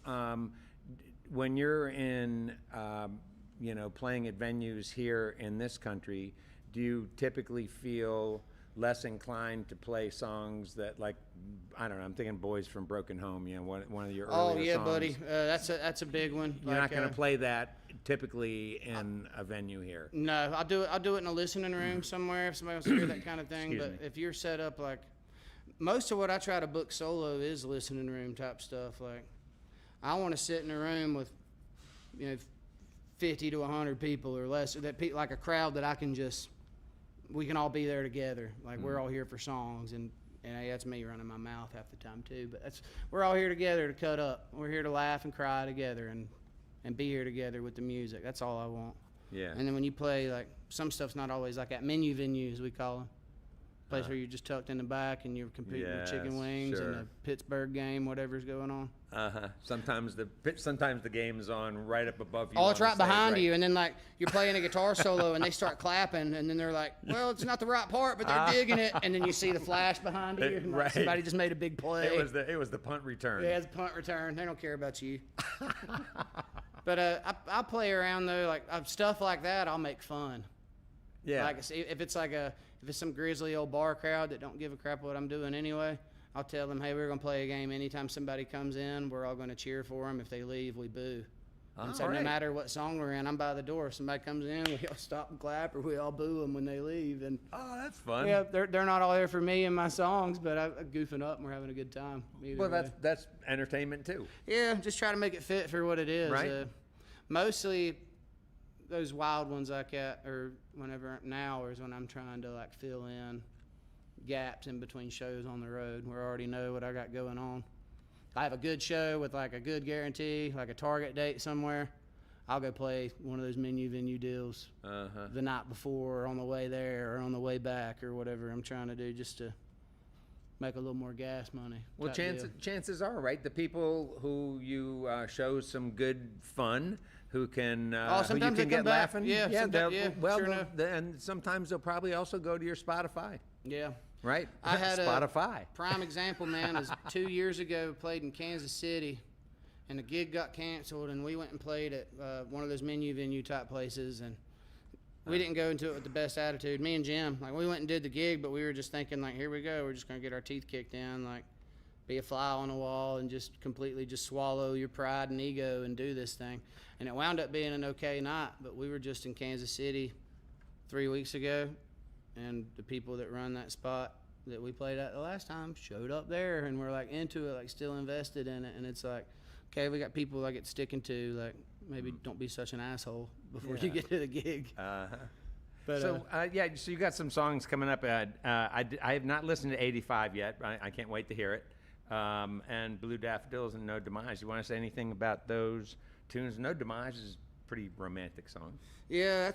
when you're in playing at venues here in this country, do you typically feel less inclined to play songs that, like, I don't know, I'm thinking Boys from Broken Home, one of your earlier
Oh yeah,
songs.
buddy, that's a big one.
You're not going to play that typically in a venue here.
No, I'll do it in a listening room somewhere if somebody wants to hear that kind of thing.
Excuse
But
me.
if you're set up like, most of what I try to book solo is listening room type stuff. Like, I want to sit in a room with, 50 to 100 people or less, or like a crowd that we can all be there together. Like, we're all here for songs, and hey, that's me running my mouth half the time too. But we're all here together to cut up. We're here to laugh and cry together and be here together with the music. That's all I want.
Yeah.
And then when you play, like, some stuff's not always like that menu venue, as we call them. Place where you're just tucked in the back and you're competing with chicken
Yes,
wings
sure.
in a Pittsburgh game, whatever's going on.
Sometimes the game's on right up above you.
Oh,
on
it's
the
right
stage,
behind you, and then, like, you're playing a guitar solo and they start clapping, and then they're like, well, it's not the right part, but they're digging it, and then you see the flash behind you, and like,
Right.
somebody just made a big play.
It was the punt return.
Yeah, it's a punt return. They don't care about you. But I play around, though, like, stuff like that, I'll make fun.
Yeah.
Like, if it's some grizzly old bar crowd that don't give a crap what I'm doing anyway, I'll tell them, hey, we're going to play a game. Anytime somebody comes in, we're all going to cheer for them. If they leave, we boo. And so
All
no
right.
matter what song we're in, I'm by the door. If somebody comes in, we all stop and clap, or we all boo them when they leave. And
Oh, that's fun.
yeah, they're not all there for me and my songs, but I'm goofing up and we're having a good time. Either
Well,
way.
that's entertainment too.
Yeah, just try to make it fit for what it is.
Right.
Mostly those wild ones like that, or whenever now is when I'm trying to, like, fill in gaps in between shows on the road where I already know what I got going on. I have a good show with, like, a good guarantee, like a target date somewhere. I'll go play one of those menu venue deals the night before, or on the way there, or on the way back, or whatever I'm trying to do, just to make a little more gas money.
Well,
type deal.
chances are, right, the people who you show some good fun, who can who you
sometimes they
can
come
get
back.
laughing.
Yeah, sometimes- yeah,
well,
sure enough.
and sometimes they'll probably also go to your Spotify,
Yeah.
right?
I had
Spotify.
a prime example, man, is 2 years ago, played in Kansas City, and the gig got canceled, and we went and played at one of those menu venue type places, and we didn't go into it with the best attitude. Me and Jim, like, we went and did the gig, but we were just thinking, like, here we go, we're just gonna get our teeth kicked in, like, be a fly on the wall and just completely just swallow your pride and ego and do this thing. And it wound up being an okay night, but we were just in Kansas City 3 weeks ago, and the people that run that spot that we played at the last time showed up there, and we're, like, into it, like, still invested in it. And it's like, okay, we got people, like, it's sticking to, like, maybe don't be such an asshole before you get to the gig. But
So so you got some songs coming up. I have not listened to 85 yet. I can't wait to hear it. And Blue Daffodils and No Demise. You want to say anything about those tunes? No Demise is a pretty romantic song.
yeah,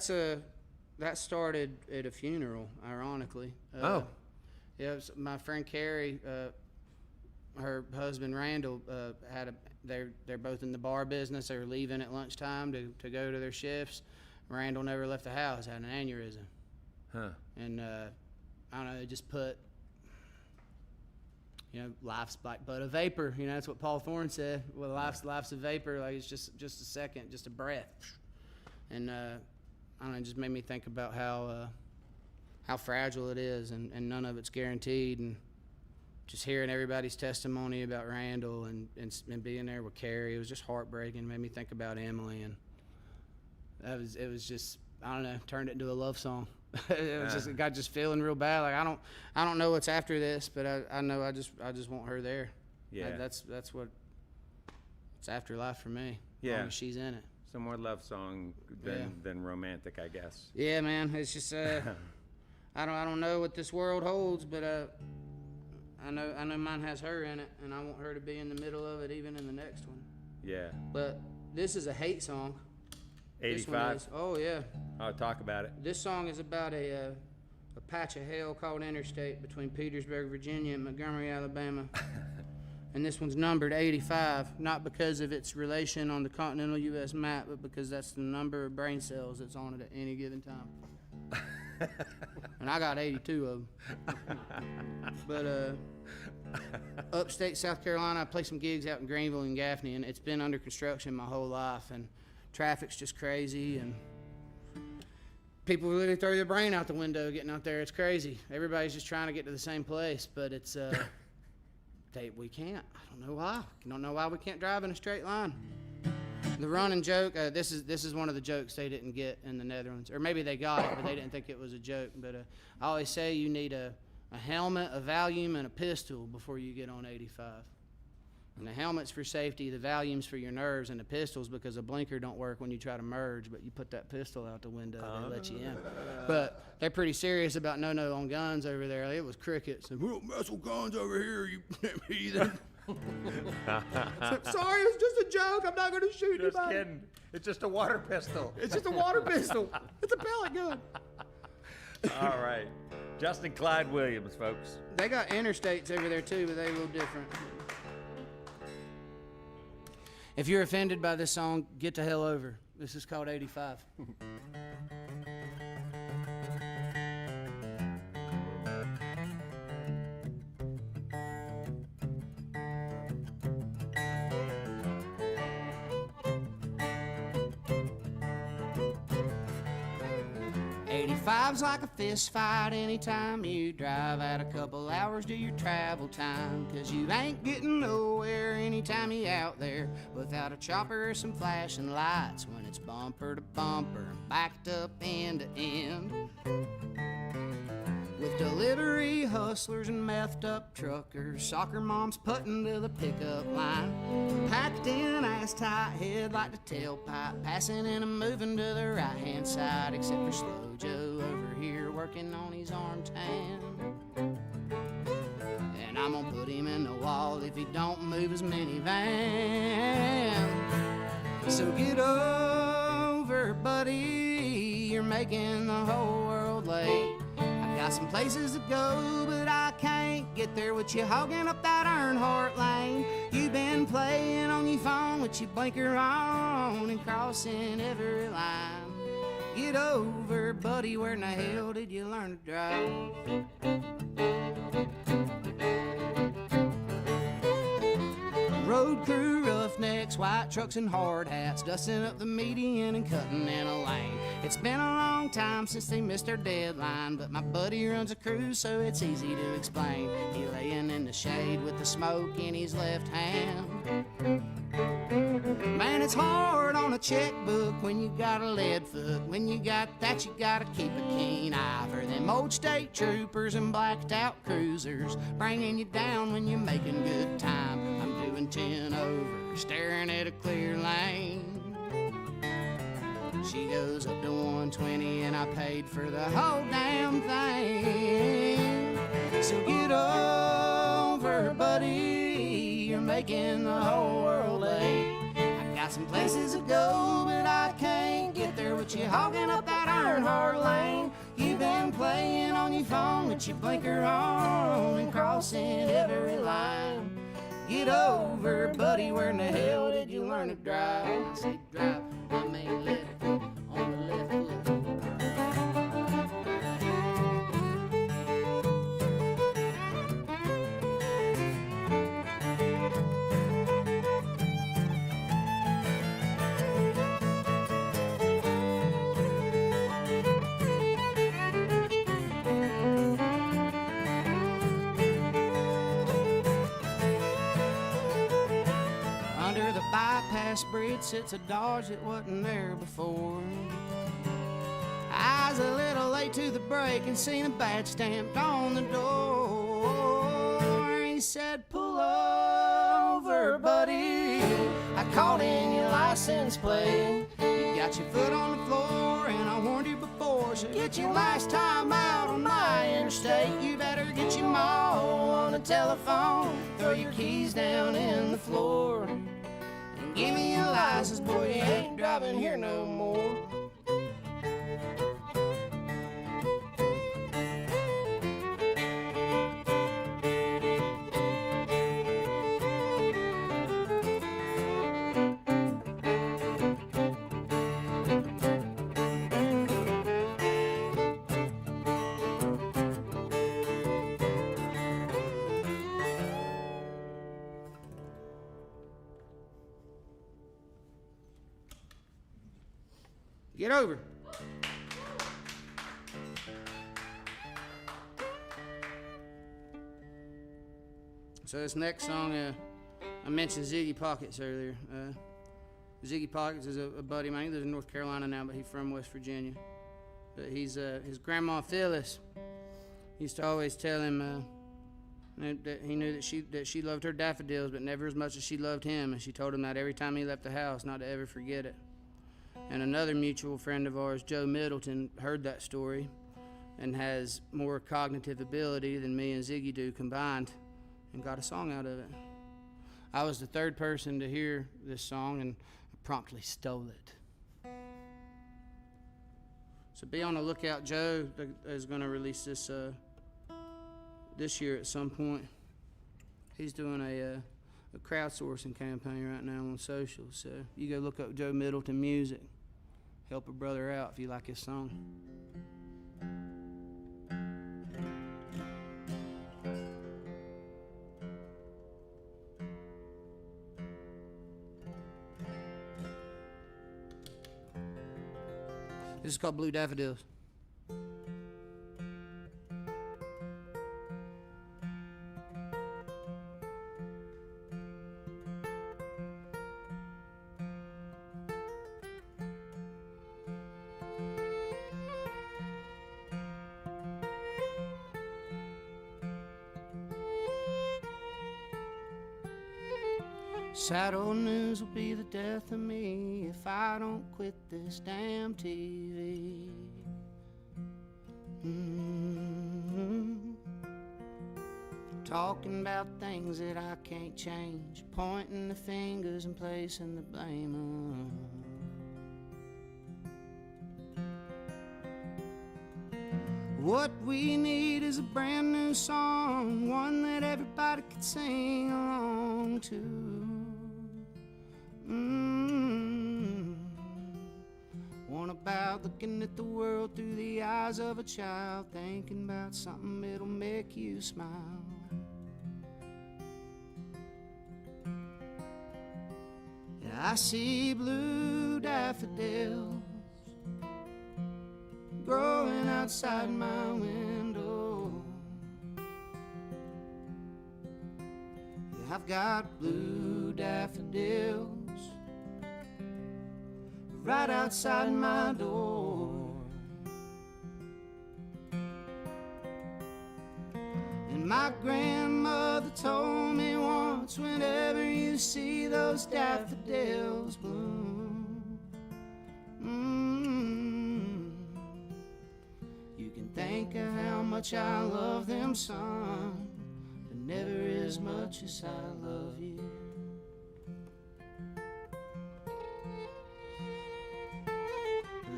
that started at a funeral, ironically.
Oh.
Yeah, it was my friend Carrie, her husband Randall, they're both in the bar business. They were leaving at lunchtime to go to their shifts. Randall never left the house, had an aneurysm.
Huh.
And I don't know, they just put, life's like but a vapor. That's what Paul Thorne said. Well, life's a vapor. Like, it's just a second, just a breath. And I don't know, it just made me think about how fragile it is, and none of it's guaranteed. And just hearing everybody's testimony about Randall and being there with Carrie, it was just heartbreaking. It made me think about Emily, and it was just, I don't know, turned it into a love song. It was just, it got just feeling real bad. Like I don't know what's after this, but I know I just want her there.
Yeah.
That's what it's after life for me.
Yeah.
As long as she's in it.
Some more love song than romantic, I guess.
Yeah, man. It's just I don't know what this world holds, but I know mine has her in it, and I want her to be in the middle of it, even in the next one.
Yeah.
But this is a hate song.
85.
Oh yeah.
Oh, talk about it.
This song is about a patch of hell called Interstate between Petersburg, Virginia, and Montgomery, Alabama. And this one's numbered 85, not because of its relation on the continental U.S. map, but because that's the number of brain cells that's on it at any given time. And I got 82 of them. But upstate South Carolina, I play some gigs out in Greenville and Gaffney, and it's been under construction my whole life, and traffic's just crazy, and people really throw their brain out the window getting out there. It's crazy. Everybody's just trying to get to the same place, but it's we can't. I don't know why. I don't know why we can't drive in a straight line. The running joke, this is one of the jokes they didn't get in the Netherlands, or maybe they got it, but they didn't think it was a joke. But I always say you need a helmet, a Valium, and a pistol before you get on 85. And the helmet's for safety, the Valium's for your nerves, and the pistol's because a blinker don't work when you try to merge, but you put that pistol out the window, they let you in. But they're pretty serious about no on guns over there. It was crickets. We don't mess with guns over here, you heathen. Sorry, it was just a joke. I'm not going to shoot
Just
anybody.
kidding. It's just a water pistol.
It's just a water pistol. It's a pellet gun.
All right. Justin Clyde Williams, folks.
They got interstates over there too, but they're a little different. If you're offended by this song, get the hell over. This is called 85. 85's like a fist fight anytime you drive. Add a couple hours to your travel time, 'cause you ain't getting nowhere anytime you out there without a chopper or some flashing lights when it's bumper to bumper and backed up end to end. With delivery hustlers and methed up truckers, soccer moms putting to the pickup line, packed in ass tight head like the tailpipe, passing in and moving to the right hand side, except for Slow Joe over here working on his arm tan. And I'm gonna put him in the wall if he don't move his minivan. So get over, buddy, you're making the whole world late. Got some places to go, but I can't get there with you hogging up that Earnhardt lane. You've been playing on your phone with your blinker on and crossing every line. Get over, buddy, where in the hell did you learn to drive? Road crew, roughnecks, white trucks and hard hats, dusting up the median and cutting in a lane. It's been a long time since they missed their deadline, but my buddy runs a cruise, so it's easy to explain. He laying in the shade with the smoke in his left hand. Man, it's hard on a checkbook when you got a lead foot. When you got that, you gotta keep a keen eye for them old state troopers and blacked out cruisers, bringing you down when you're making good time. I'm doing 10 over, staring at a clear lane. She goes up to 120 and I paid for the whole damn thing. So get over, buddy, you're making the whole world late. I got some places to go, but I can't get there with you hogging up that Earnhardt lane. You've been playing on your phone with your blinker on and crossing every line. Get over, buddy, where in the hell did you learn to drive? I say drive, I mean left foot on the left foot. breed sits a dodge that wasn't there before. I was a little late to the break and seen a badge stamped on the door. He said, pull over, buddy. I called in your license plate. You got your foot on the floor and I warned you before. So get your last time out on my interstate. You better get your ma on the telephone. Throw your keys down in the floor. And give me your license, boy, you ain't driving here no more. Get over. So this next song, I mentioned Ziggy Pockets earlier. Ziggy Pockets is a buddy of mine. He lives in North Carolina now, but he's from West Virginia. But he's his grandma Phyllis used to always tell him that he knew that she loved her daffodils, but never as much as she loved him. And she told him that every time he left the house, not to ever forget it. And another mutual friend of ours, Joe Middleton, heard that story and has more cognitive ability than me and Ziggy do combined and got a song out of it. I was the third person to hear this song and promptly stole it. So be on the lookout. Joe is going to release this this year at some point. He's doing a crowdsourcing campaign right now on social. So you go look up Joe Middleton Music. Help a brother out if you like his song. This is called Blue Daffodils. Sad old news will be the death of me if I don't quit this damn TV. Talking about things that I can't change, pointing the fingers and placing the blame on. What we need is a brand new song, one that everybody could sing along to. One about looking at the world through the eyes of a child, thinking about something that'll make you smile. Yeah, I see blue daffodils growing outside my window. Yeah, I've got blue daffodils right outside my door. And my grandmother told me once, whenever you see those daffodils bloom, you can think of how much I love them, son, but never as much as I love you.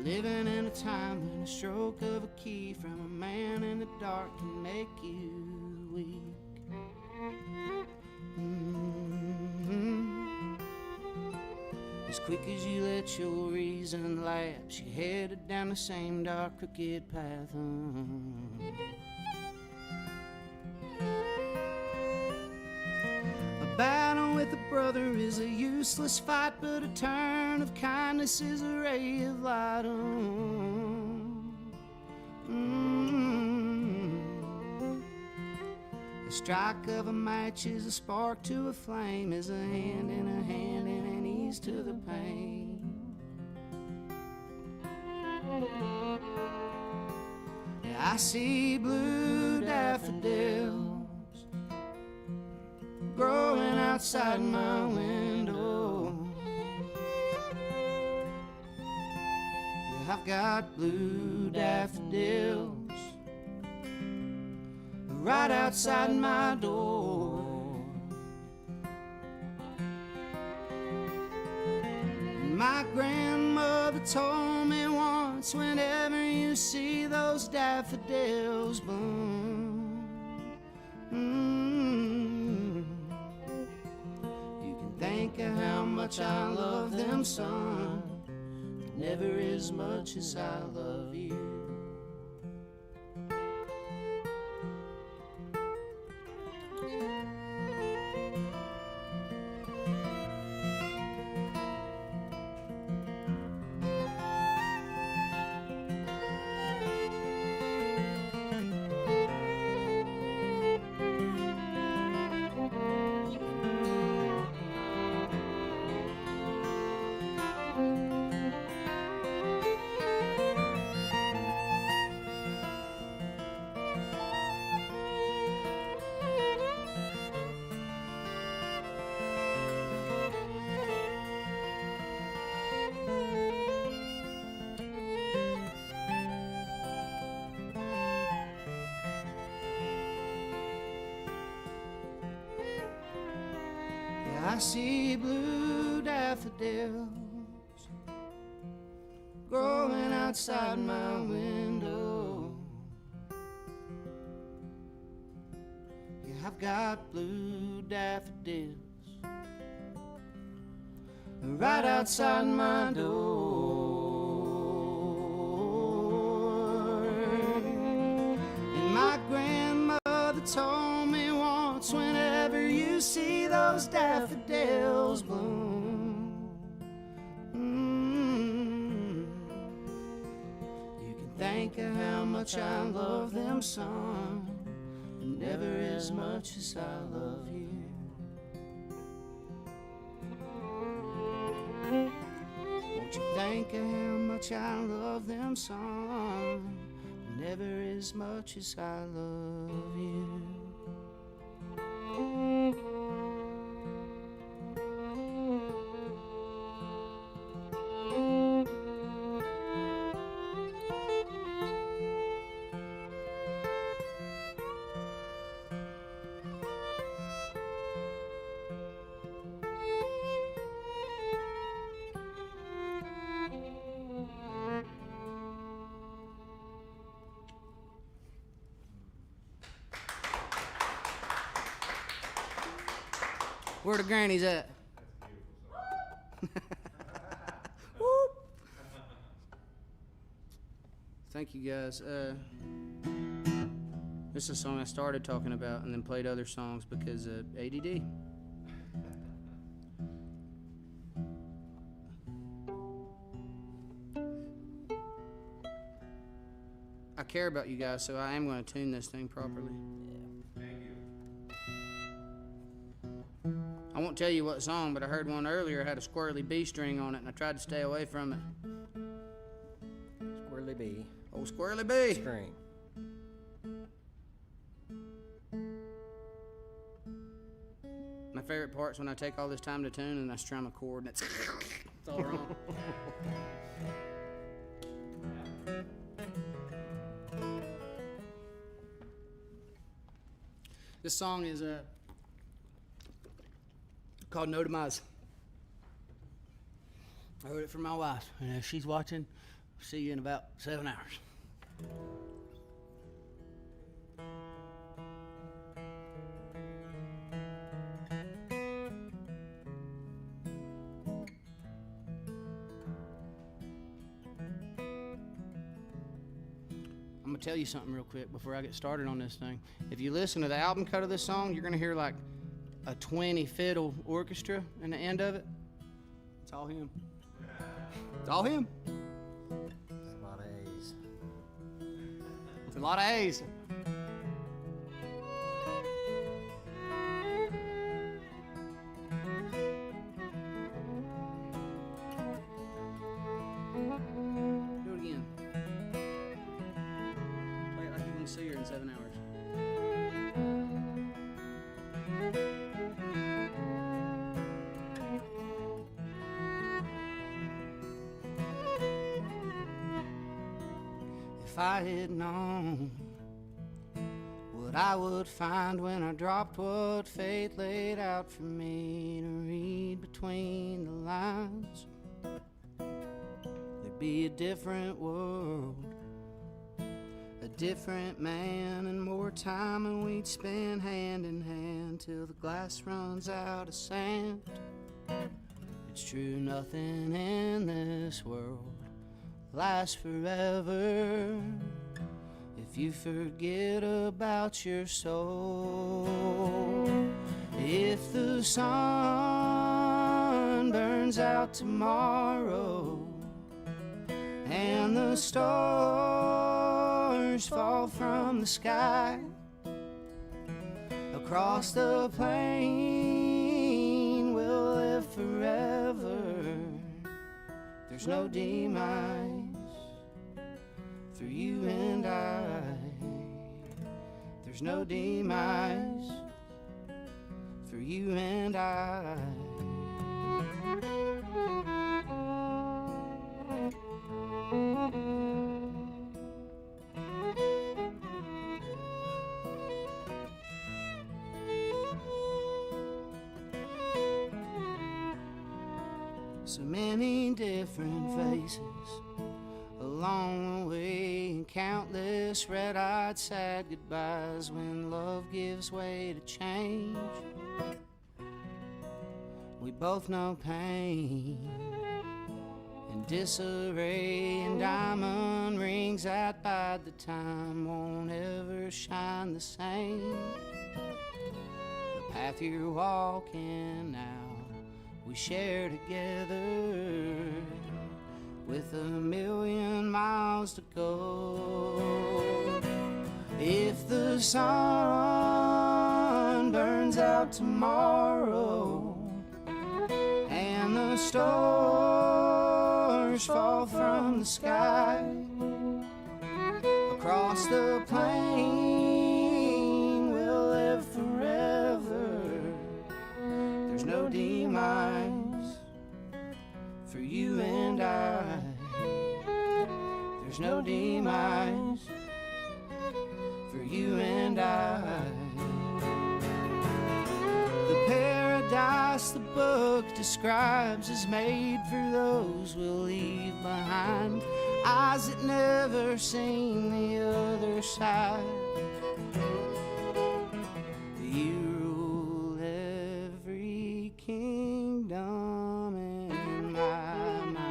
Living in a time when a stroke of a key from a man in the dark can make you weak. As quick as you let your reason lapse, you headed down the same dark, crooked path. A battle with a brother is a useless fight, but a turn of kindness is a ray of light. The strike of a match is a spark to a flame, is a hand in a hand in an ease to the pain. Yeah, I see blue daffodils growing outside my window. Yeah, I've got blue daffodils right outside my door. And my grandmother told me once, whenever you see those daffodils bloom, you can think of how much I love them, son, but never as much as I love you. I see blue daffodils growing outside my window. Yeah, I've got blue daffodils right outside my door. And my grandmother told me once, whenever you see those daffodils bloom, you can think of how much I love them, son, but never as much as I love you. Won't you think of how much I love them, son, but never as much as I love you. Where the grannies at? Whoop. Thank you guys. This is a song I started talking about and then played other songs because of ADD. I care about you guys, so I am going to tune this thing properly. I won't tell you what song, but I heard one earlier had a squirrely B string on it, and I tried to stay away from it.
Squirrely B.
Oh, squirrely B.
String.
My favorite part's when I take all this time to tune and I strum a chord and it's all wrong. This song is called No Demise. I wrote it for my wife, and if she's watching, I'll see you in about 7 hours. I'm gonna tell you something real quick before I get started on this thing. If you listen to the album cut of this song, you're gonna hear like a 20 fiddle orchestra in the end of it. It's all him. It's all him.
It's a lot of A's.
It's a lot of A's. in 7 hours. If I had known what I would find when I dropped what fate laid out for me to read between the lines, there'd be a different world, a different man, and more time, and we'd spend hand in hand till the glass runs out of sand. It's true, nothing in this world lasts forever if you forget about your soul. If the sun burns out tomorrow and the stars fall from the sky, across the plain we'll live forever. There's no demise for you and I. There's no demise for you and I. So many different faces along the way, and countless red-eyed sad goodbyes when love gives way to change. We both know pain and disarray, and diamond rings that bide the time won't ever shine the same. The path you're walking now we share together, with 1,000,000 miles to go. If the sun burns out tomorrow and the stars fall from the sky, across the plain we'll live forever. There's no demise for you and I. There's no demise for you and I. The paradise the book describes is made for those we'll leave behind, eyes that never seen the other side. You rule every kingdom in my mind.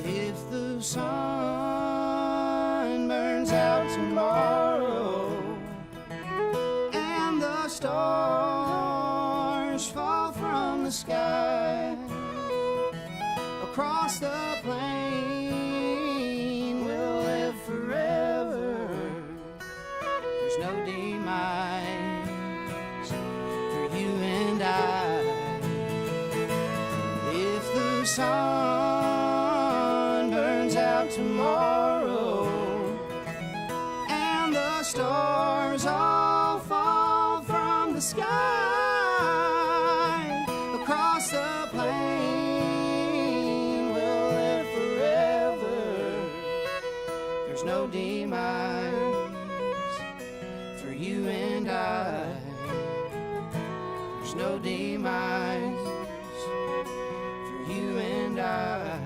If the sun burns out tomorrow and the stars fall from the sky, across the plain we'll live forever. There's no demise for you and I. If the sun burns out tomorrow and the stars all fall from the sky, across the plain we'll live forever. There's no demise for you and I. There's no demise for you and I.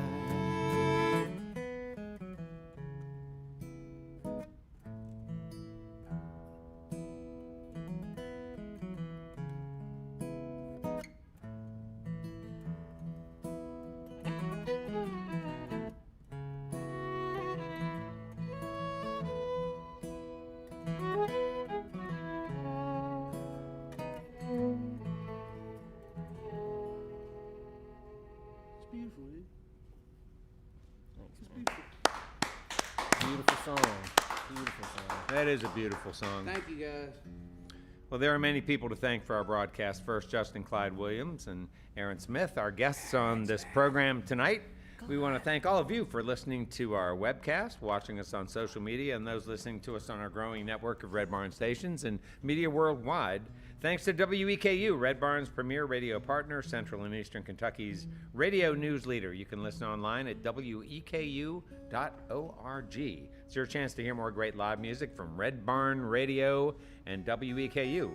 That is a beautiful song.
Thank you, guys.
Well, there are many people to thank for our broadcast. First, Justin Clyde Williams and Aaron Smith, our guests on this program tonight. We want to thank all of you for listening to our webcast, watching us on social media, and those listening to us on our growing network of Red Barn stations and media worldwide. Thanks to WEKU, Red Barn's premier radio partner, Central and Eastern Kentucky's radio news leader. You can listen online at weku.org. It's your chance to hear more great live music from Red Barn Radio and WEKU.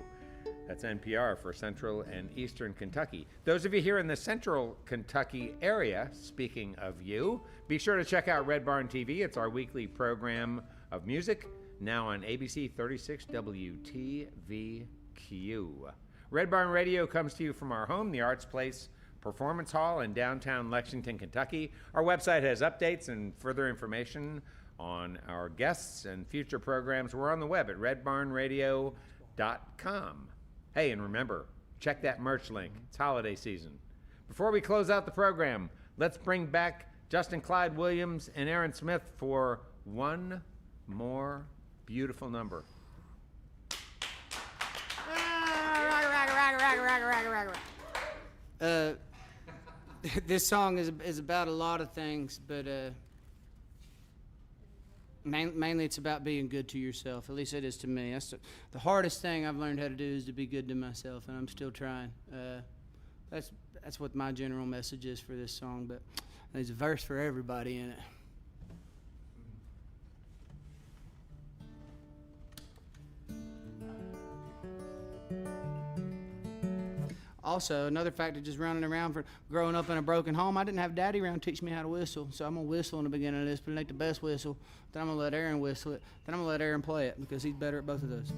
That's NPR for Central and Eastern Kentucky. Those of you here in the Central Kentucky area, speaking of you, be sure to check out Red Barn TV. It's our weekly program of music, now on ABC 36 WTVQ. Red Barn Radio comes to you from our home, the Arts Place Performance Hall in downtown Lexington, Kentucky. Our website has updates and further information on our guests and future programs. We're on the web at redbarnradio.com. Hey, and remember, check that merch link. It's holiday season. Before we close out the program, let's bring back Justin Clyde Williams and Aaron Smith for one more beautiful number.
This song is about a lot of things, but mainly it's about being good to yourself. At least it is to me. That's the hardest thing I've learned how to do, is to be good to myself, and I'm still trying. That's what my general message is for this song, but there's a verse for everybody in it. Also, another factor, just running around for growing up in a broken home, I didn't have daddy around to teach me how to whistle. So I'm going to whistle in the beginning of this, but make the best whistle. Then I'm going to let Aaron whistle it. Then I'm going to let Aaron play it, because he's better at both of those.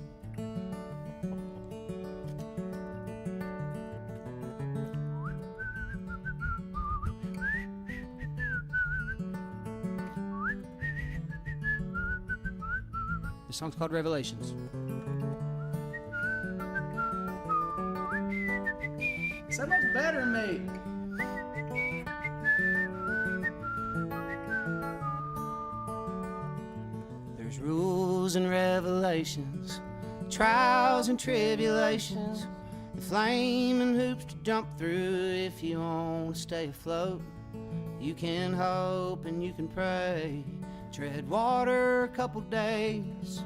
This song's called Revelations. So much better than me. There's rules and revelations, trials and tribulations, the flame and hoops to jump through if you want to stay afloat. You can hope and you can pray, tread water a couple days,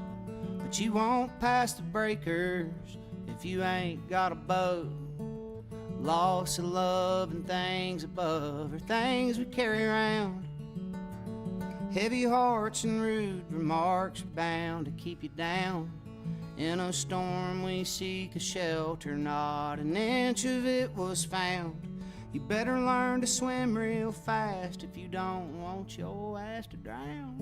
but you won't pass the breakers if you ain't got a boat. Loss of love and things above are things we carry around. Heavy hearts and rude remarks are bound to keep you down. In a storm we seek a shelter, not an inch of it was found. You better learn to swim real fast if you don't want your ass to drown.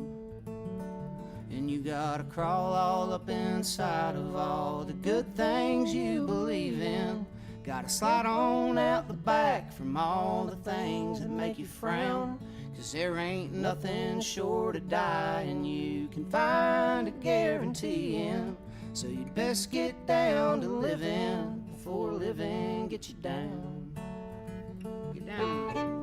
And you gotta crawl all up inside of all the good things you believe in. Gotta slide on out the back from all the things that make you frown. 'Cause there ain't nothing short of dying you can find a guarantee in. So you'd best get down to living before living gets you down. Get down.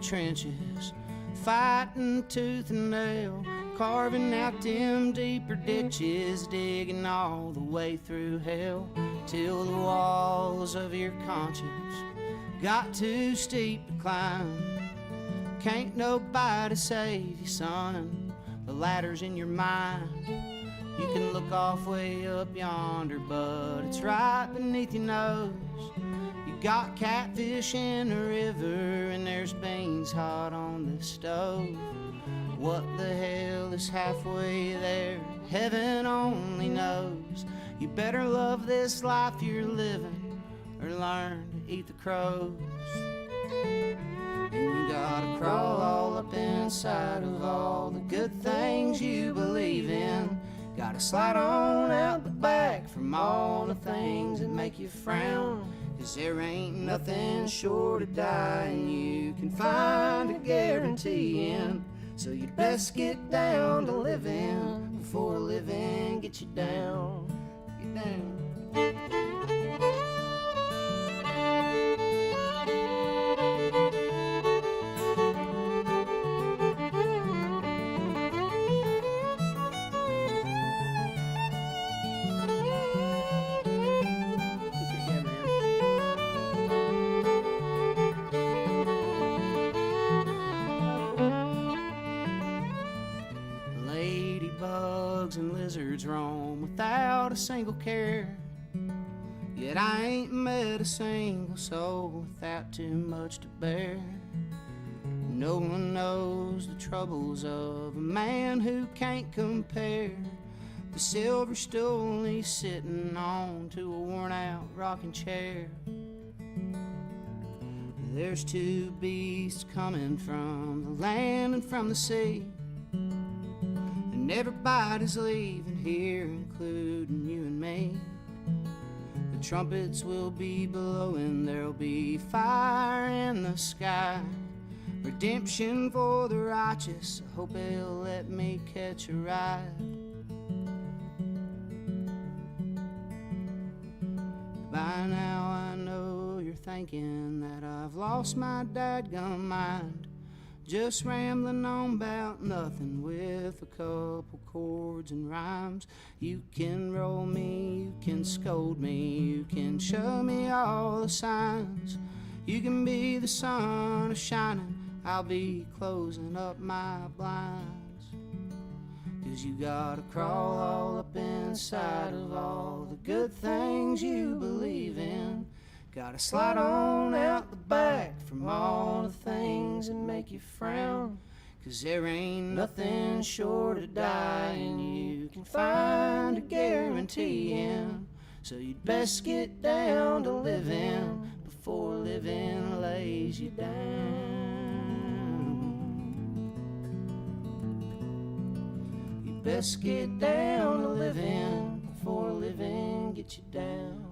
Trenches, fighting tooth and nail, carving out them deeper ditches, digging all the way through hell, till the walls of your conscience got too steep to climb. Can't nobody save you, son, the ladder's in your mind. You can look off way up yonder, but it's right beneath your nose. Got catfish in the river and there's beans hot on the stove. What the hell is halfway there? Heaven only knows. You better love this life you're living or learn to eat the crows. And you gotta crawl all up inside of all the good things you believe in. Gotta slide on out the back from all the things that make you frown. 'cause there ain't nothing short of dying you can find a guarantee in. So you'd best get down to living before living gets you down. Get down. Ladybugs and lizards roam without a single care. Yet I ain't met a single soul without too much to bear. No one knows the troubles of a man who can't compare the silver stool he's sitting on to a worn out rocking chair. There's two beasts coming from the land and from the sea, and everybody's leaving here, including you and me. The trumpets will be blowing, there'll be fire in the sky, redemption for the righteous. I hope they'll let me catch a ride. By now I know you're thinking that I've lost my dadgum mind, just rambling on about nothing with a couple chords and rhymes. You can roll me, you can scold me, you can show me all the signs. You can be the sun shining, I'll be closing up my blinds. 'Cause you gotta crawl all up inside of all the good things you believe in. Gotta slide on out the back from all the things that make you frown. 'Cause there ain't nothing short of dying you can find a guarantee in. So you'd best get down to living before living lays you down. You best get down to living before living gets you down.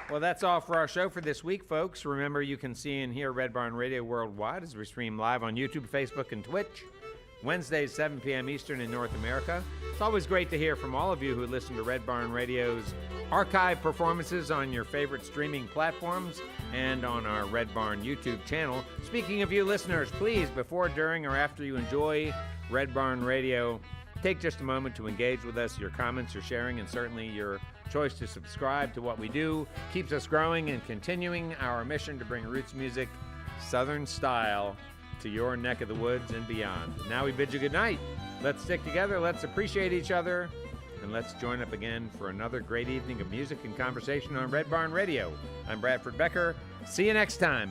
Well, that's all for our show for this week, folks. Remember, you can see and hear Red Barn Radio worldwide as we stream live on YouTube, Facebook, and Twitch. Wednesdays, 7 p.m. Eastern in North America. It's always great to hear from all of you who listen to Red Barn Radio's archive performances on your favorite streaming platforms and on our Red Barn YouTube channel. Speaking of you listeners, please, before, during, or after you enjoy Red Barn Radio, take just a moment to engage with us. Your comments, your sharing, and certainly your choice to subscribe to what we do keeps us growing and continuing our mission to bring roots music, Southern style, to your neck of the woods and beyond. Now we bid you good night. Let's stick together, let's appreciate each other, and let's join up again for another great evening of music and conversation on Red Barn Radio. I'm Bradford Becker. See you next time.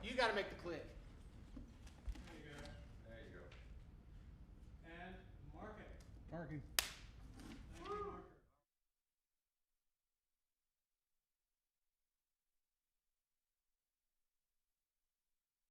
You got to make the click.
There you go. There you go.
And mark it.
Parking.